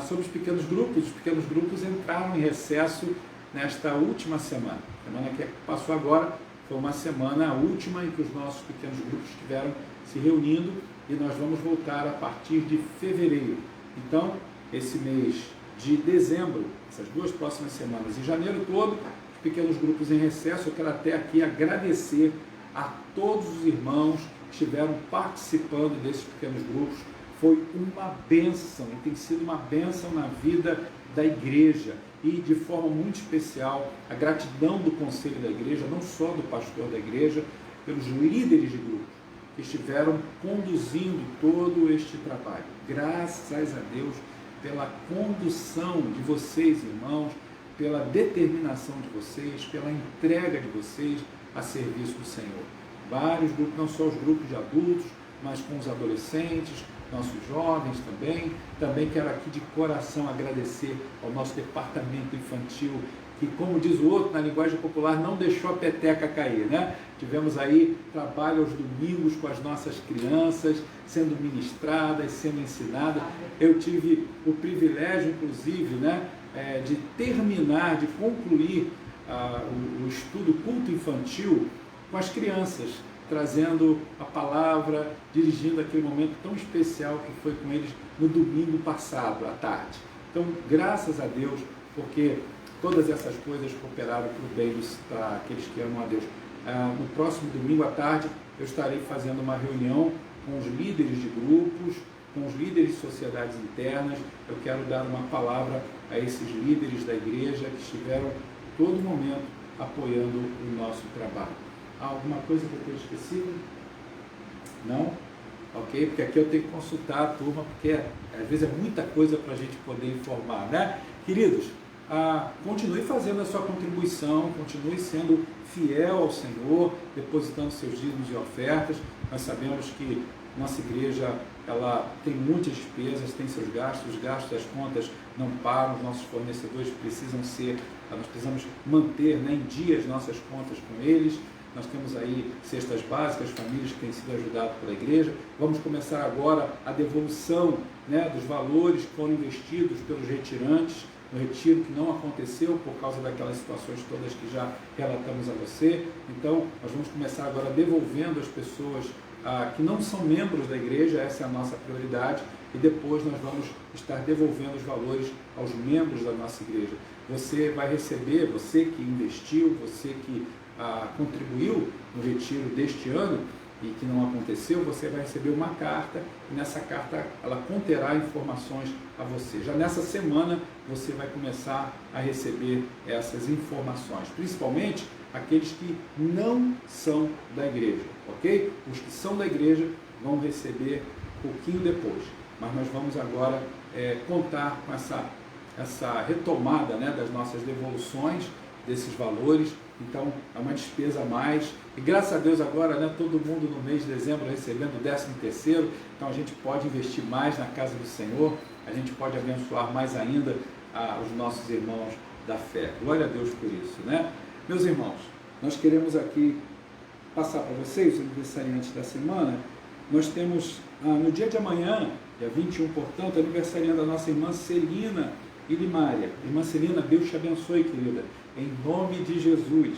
Sobre os pequenos grupos entraram em recesso nesta última semana. A semana que passou agora foi uma semana, a última, em que os nossos pequenos grupos estiveram se reunindo, e nós vamos voltar a partir de fevereiro. Então, esse mês de dezembro, essas duas próximas semanas, e janeiro todo, os pequenos grupos em recesso. Eu quero até aqui agradecer a todos os irmãos que estiveram participando desses pequenos grupos. Foi uma bênção, e tem sido uma bênção na vida da igreja, e de forma muito especial a gratidão do conselho da igreja, não só do pastor da igreja, pelos líderes de grupo que estiveram conduzindo todo este trabalho. Graças a Deus pela condução de vocês, irmãos, pela determinação de vocês, pela entrega de vocês a serviço do Senhor. Vários grupos, não só os grupos de adultos, mas com os adolescentes, nossos jovens também. Também quero aqui de coração agradecer ao nosso departamento infantil, que, como diz o outro, na linguagem popular, não deixou a peteca cair, né? Tivemos aí trabalho aos domingos com as nossas crianças, sendo ministradas, sendo ensinadas. Eu tive o privilégio, inclusive, né, de terminar, de concluir o estudo culto infantil com as crianças, trazendo a palavra, dirigindo aquele momento tão especial que foi com eles no domingo passado, à tarde. Então, graças a Deus, porque todas essas coisas cooperaram para o bem para aqueles que amam a Deus. No próximo domingo à tarde, eu estarei fazendo uma reunião com os líderes de grupos, com os líderes de sociedades internas. Eu quero dar uma palavra a esses líderes da igreja que estiveram todo momento apoiando o nosso trabalho. Há alguma coisa que eu tenho esquecido? Não? Ok? Porque aqui eu tenho que consultar a turma, porque às vezes é muita coisa para a gente poder informar, né? Queridos, continue fazendo a sua contribuição, continue sendo fiel ao Senhor, depositando seus dízimos e ofertas. Nós sabemos que nossa igreja, ela tem muitas despesas, tem seus gastos, os gastos das contas não param, os nossos fornecedores nós precisamos manter, né, em dia as nossas contas com eles. Nós temos aí cestas básicas, famílias que têm sido ajudadas pela igreja. Vamos começar agora a devolução, né, dos valores que foram investidos pelos retirantes, no retiro que não aconteceu por causa daquelas situações todas que já relatamos a você. Então, nós vamos começar agora devolvendo as pessoas que não são membros da igreja, essa é a nossa prioridade, e depois nós vamos estar devolvendo os valores aos membros da nossa igreja. Você vai receber, você que investiu, você que contribuiu no retiro deste ano e que não aconteceu, você vai receber uma carta, e nessa carta ela conterá informações a você. Já nessa semana você vai começar a receber essas informações, principalmente aqueles que não são da igreja, ok? Os que são da igreja vão receber um pouquinho depois, mas nós vamos agora contar com essa retomada, né, das nossas devoluções desses valores. Então é uma despesa a mais, e graças a Deus agora, né, todo mundo no mês de dezembro recebendo o 13º, então a gente pode investir mais na casa do Senhor, a gente pode abençoar mais ainda os nossos irmãos da fé. Glória a Deus por isso, né? Meus irmãos, nós queremos aqui passar para vocês, os aniversariantes da semana. Nós temos no dia de amanhã, dia 21, portanto, aniversariando a nossa irmã Celina e Limária. Irmã Celina, Deus te abençoe, querida, em nome de Jesus.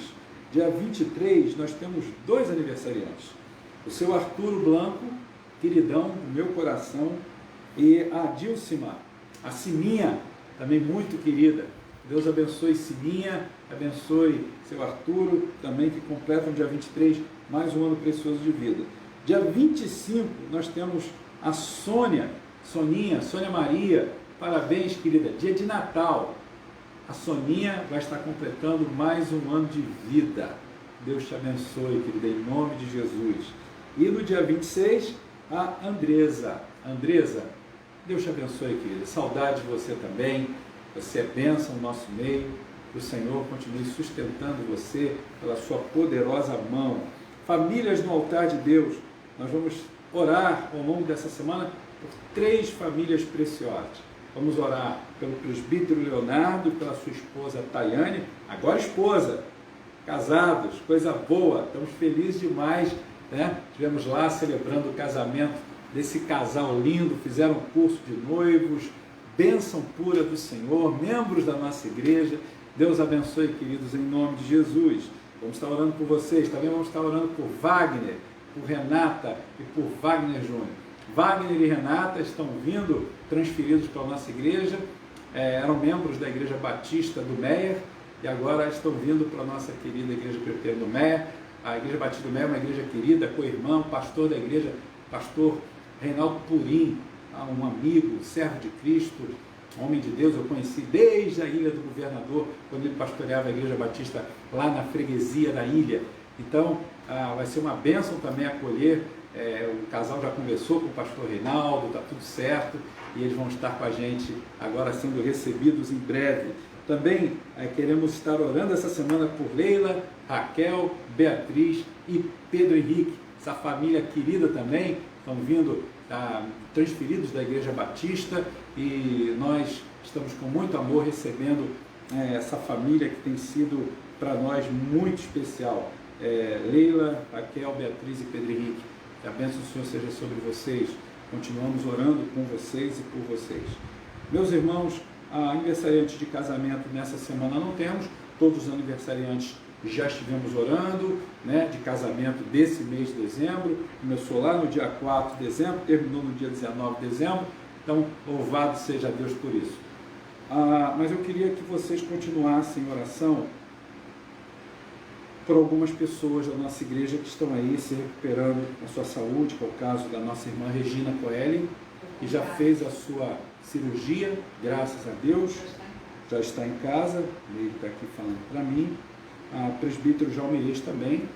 Dia 23, nós temos 2 aniversariantes. O seu Arturo Blanco, queridão do meu coração, e a Dilcima, a Sininha, também muito querida. Deus abençoe Sininha, abençoe seu Arturo, também que completam dia 23, mais um ano precioso de vida. Dia 25, nós temos a Soninha Maria, parabéns, querida, dia de Natal. A Soninha vai estar completando mais um ano de vida. Deus te abençoe, querida, em nome de Jesus. E no dia 26, a Andresa. Andresa, Deus te abençoe, querida. Saudade de você também. Você é bênção no nosso meio. Que o Senhor continue sustentando você pela sua poderosa mão. Famílias no altar de Deus. Nós vamos orar ao longo dessa semana por 3 famílias preciosas. Vamos orar pelo presbítero Leonardo, pela sua esposa Tayane, agora esposa, casados, coisa boa, estamos felizes demais, né? Estivemos lá celebrando o casamento desse casal lindo, fizeram um curso de noivos, bênção pura do Senhor, membros da nossa igreja. Deus abençoe, queridos, em nome de Jesus. Vamos estar orando por vocês, também vamos estar orando por Wagner, por Renata e por Wagner Júnior. Wagner e Renata estão vindo transferidos para a nossa igreja, eram membros da Igreja Batista do Meier e agora estão vindo para a nossa querida Igreja Presbiteriana do Meier. A Igreja Batista do Meier é uma igreja querida, co-irmão, pastor da igreja, pastor Reinaldo Purim, um amigo, servo de Cristo, homem de Deus. Eu conheci desde a Ilha do Governador, quando ele pastoreava a Igreja Batista lá na freguesia da ilha. Então, vai ser uma bênção também acolher. O casal já conversou com o pastor Reinaldo, está tudo certo, e eles vão estar com a gente agora sendo recebidos em breve. Também queremos estar orando essa semana por Leila, Raquel, Beatriz e Pedro Henrique, essa família querida também, estão vindo transferidos da Igreja Batista, e nós estamos com muito amor recebendo essa família que tem sido para nós muito especial. Leila, Raquel, Beatriz e Pedro Henrique. Que a bênção do Senhor seja sobre vocês. Continuamos orando com vocês e por vocês. Meus irmãos, aniversariantes de casamento nessa semana não temos. Todos os aniversariantes já estivemos orando, né, de casamento desse mês de dezembro. Começou lá no dia 4 de dezembro, terminou no dia 19 de dezembro. Então, louvado seja Deus por isso. Mas eu queria que vocês continuassem em oração por algumas pessoas da nossa igreja que estão aí se recuperando a sua saúde, que é o caso da nossa irmã Regina Coelho, que já fez a sua cirurgia, graças a Deus, já está em casa, ele está aqui falando para mim. A presbítero Jalmirez também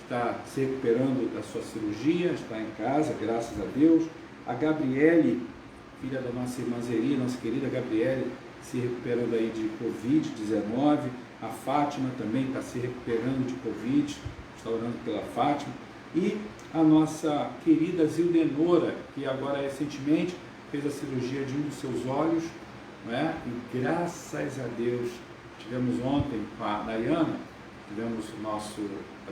está se recuperando da sua cirurgia, está em casa, graças a Deus. A Gabriele, filha da nossa irmã Zeri, nossa querida Gabriele, se recuperando aí de Covid-19. A Fátima também está se recuperando de Covid, está orando pela Fátima. E a nossa querida Zildenora, que agora recentemente fez a cirurgia de um dos seus olhos, não é? E graças a Deus, tivemos ontem com a Dayana, tivemos o nosso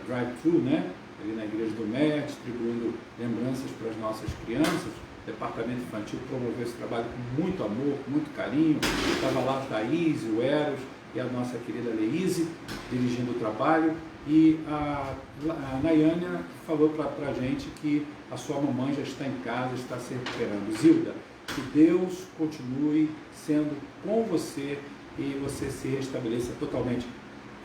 drive-thru, né? Ali na igreja do MER, distribuindo lembranças para as nossas crianças. O departamento infantil promoveu esse trabalho com muito amor, com muito carinho. Estava lá a Thaís, o Eros e a nossa querida Leíse dirigindo o trabalho. E a Nayânia falou para a gente que a sua mamãe já está em casa, está se recuperando. Zilda, que Deus continue sendo com você e você se restabeleça totalmente.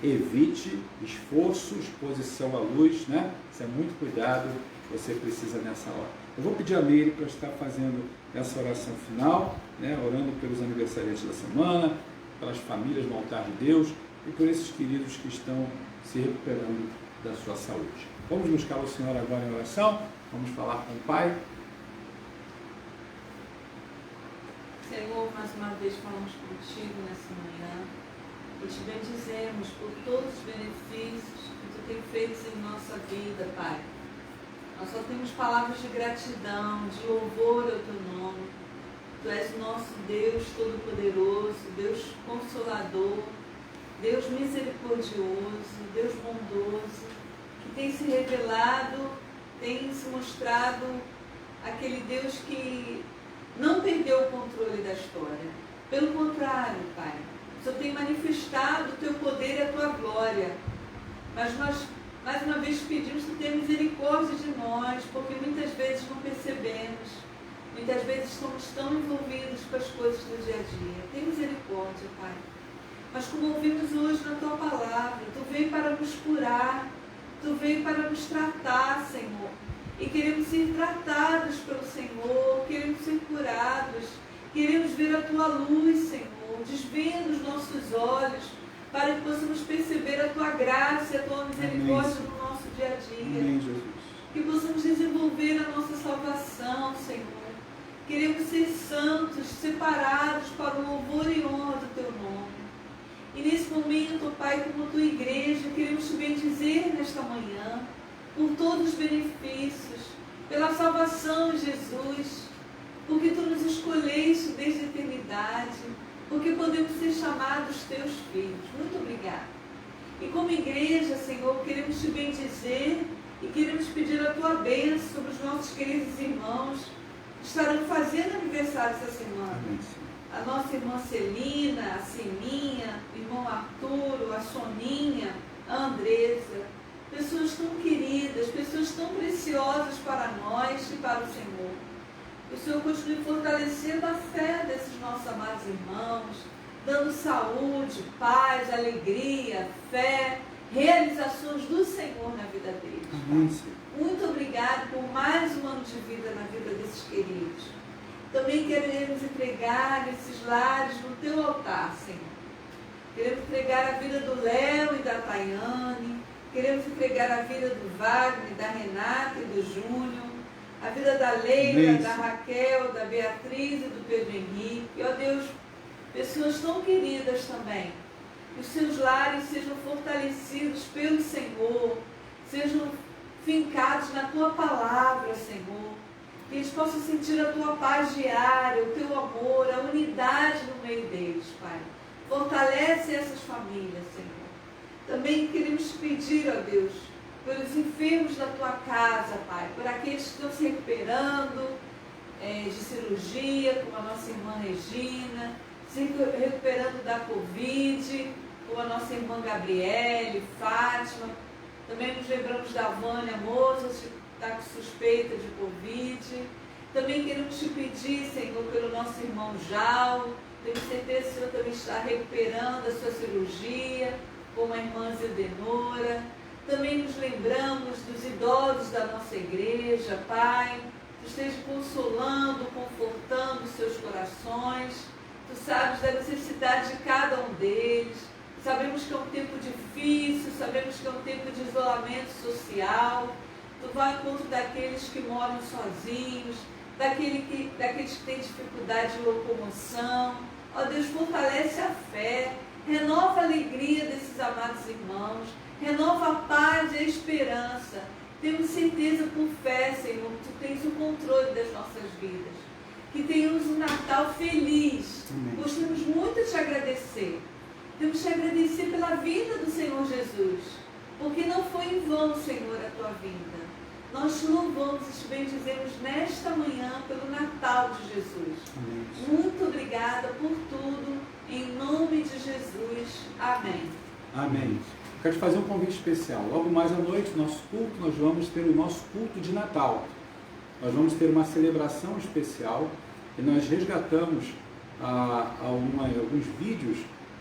Evite esforço, exposição à luz, né? Isso é muito cuidado que você precisa nessa hora. Eu vou pedir a Meire para estar fazendo essa oração final, né? Orando pelos aniversariantes da semana, pelas famílias no altar de Deus e por esses queridos que estão se recuperando da sua saúde. Vamos buscar o Senhor agora em oração, vamos falar com o Pai. Senhor, mais uma vez falamos contigo nessa manhã e te bendizemos por todos os benefícios que tu tem feito em nossa vida, Pai. Nós só temos palavras de gratidão, de louvor ao teu nome. Tu és o nosso Deus Todo-Poderoso, Deus Consolador, Deus misericordioso, Deus bondoso, que tem se revelado, tem se mostrado aquele Deus que não perdeu o controle da história. Pelo contrário, Pai, o Senhor tem manifestado o teu poder e a tua glória. Mas nós, mais uma vez, pedimos que tenha misericórdia de nós, porque muitas vezes não percebemos, muitas vezes estamos tão envolvidos com as coisas do dia a dia. Tem misericórdia, Pai. Mas como ouvimos hoje na tua palavra, tu veio para nos curar, tu veio para nos tratar, Senhor. E queremos ser tratados pelo Senhor, queremos ser curados, queremos ver a tua luz, Senhor, desvenda os nossos olhos, para que possamos perceber a tua graça e a tua misericórdia no nosso dia a dia. Amém, Jesus. Que possamos desenvolver a nossa salvação, Senhor. Queremos ser santos, separados para o louvor e honra do teu nome. E nesse momento, Pai, como tua igreja, queremos te bendizer nesta manhã, por todos os benefícios, pela salvação em Jesus, porque tu nos escolheste desde a eternidade, porque podemos ser chamados teus filhos. Muito obrigada. E como igreja, Senhor, queremos te bendizer e queremos pedir a tua bênção sobre os nossos queridos irmãos que estarão fazendo aniversário essa semana. Amém. A nossa irmã Celina, a Sininha, o irmão Arturo, a Soninha, a Andresa, pessoas tão queridas, pessoas tão preciosas para nós e para o Senhor. Que o Senhor continue fortalecendo a fé desses nossos amados irmãos, dando saúde, paz, alegria, fé, realizações do Senhor na vida deles. Amém, Senhor. Muito obrigado por mais um ano de vida na vida desses queridos. Também queremos entregar esses lares no teu altar, Senhor. Queremos entregar a vida do Léo e da Tayane, queremos entregar a vida do Wagner, da Renata e do Júnior, a vida da Leila, Amém. da Raquel, da Beatriz e do Pedro Henrique. Ó Deus, pessoas tão queridas também. Que os seus lares sejam fortalecidos pelo Senhor, sejam fincados na tua palavra, Senhor. Que eles possam sentir a tua paz diária, o teu amor, a unidade no meio deles, Pai. Fortalece essas famílias, Senhor. Também queremos te pedir, ó Deus, pelos enfermos da tua casa, Pai, por aqueles que estão se recuperando de cirurgia, como a nossa irmã Regina, se recuperando da Covid, como a nossa irmã Gabriele, Fátima. Também nos lembramos da Vânia Moça, que está com suspeita de Covid. Também queremos te pedir, Senhor, pelo nosso irmão Jal. Tenho certeza que o Senhor também está recuperando a sua cirurgia, como a irmã Zildenora. Também nos lembramos dos idosos da nossa igreja, Pai. Tu esteja consolando, confortando os seus corações. Tu sabes da necessidade de cada um deles. Sabemos que é um tempo difícil, sabemos que é um tempo de isolamento social. Tu vai ao encontro daqueles que moram sozinhos, daqueles que têm dificuldade de locomoção. Ó Deus, fortalece a fé, renova a alegria desses amados irmãos, renova a paz e a esperança. Temos certeza por fé, Senhor, que Tu tens o controle das nossas vidas. Que tenhamos um Natal feliz. Gostamos muito de Te agradecer. Temos que Te agradecer pela vida do Senhor Jesus, porque não foi em vão, Senhor, a Tua vinda. Nós te louvamos e te bendizemos nesta manhã pelo Natal de Jesus. Amém. Muito obrigada por tudo, em nome de Jesus. Amém. Amém. Quero te fazer um convite especial. Logo mais à noite, nosso culto, nós vamos ter o nosso culto de Natal. Nós vamos ter uma celebração especial e nós resgatamos alguns vídeos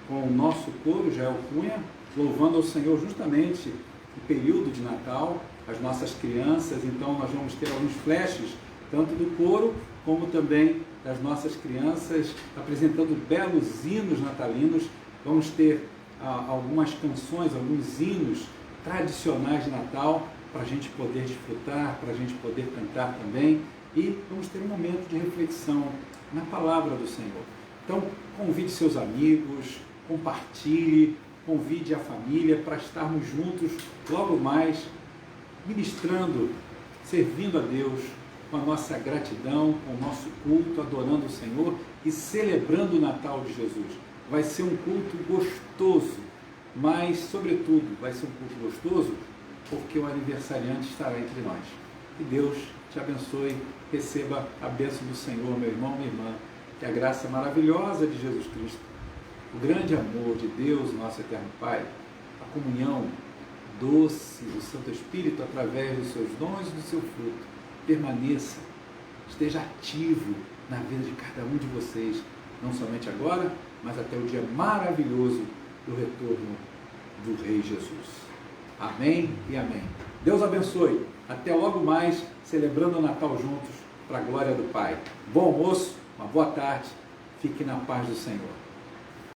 com o nosso coro, Jael Cunha, louvando ao Senhor justamente no período de Natal, as nossas crianças. Então nós vamos ter alguns flashes, tanto do coro, como também das nossas crianças, apresentando belos hinos natalinos. Vamos ter algumas canções, alguns hinos tradicionais de Natal, para a gente poder desfrutar, para a gente poder cantar também. E vamos ter um momento de reflexão na palavra do Senhor. Então, convide seus amigos, compartilhe, convide a família para estarmos juntos logo mais, ministrando, servindo a Deus com a nossa gratidão, com o nosso culto, adorando o Senhor e celebrando o Natal de Jesus. Vai ser um culto gostoso, mas, sobretudo, vai ser um culto gostoso porque o aniversariante estará entre nós. Que Deus te abençoe, receba a bênção do Senhor, meu irmão, minha irmã, que a graça maravilhosa de Jesus Cristo, o grande amor de Deus, nosso eterno Pai, a comunhão doce do Santo Espírito através dos seus dons e do seu fruto, permaneça, esteja ativo na vida de cada um de vocês, não somente agora, mas até o dia maravilhoso do retorno do Rei Jesus. Amém e amém. Deus abençoe. Até logo mais, celebrando o Natal juntos, para a glória do Pai. Bom almoço, uma boa tarde. Fique na paz do Senhor.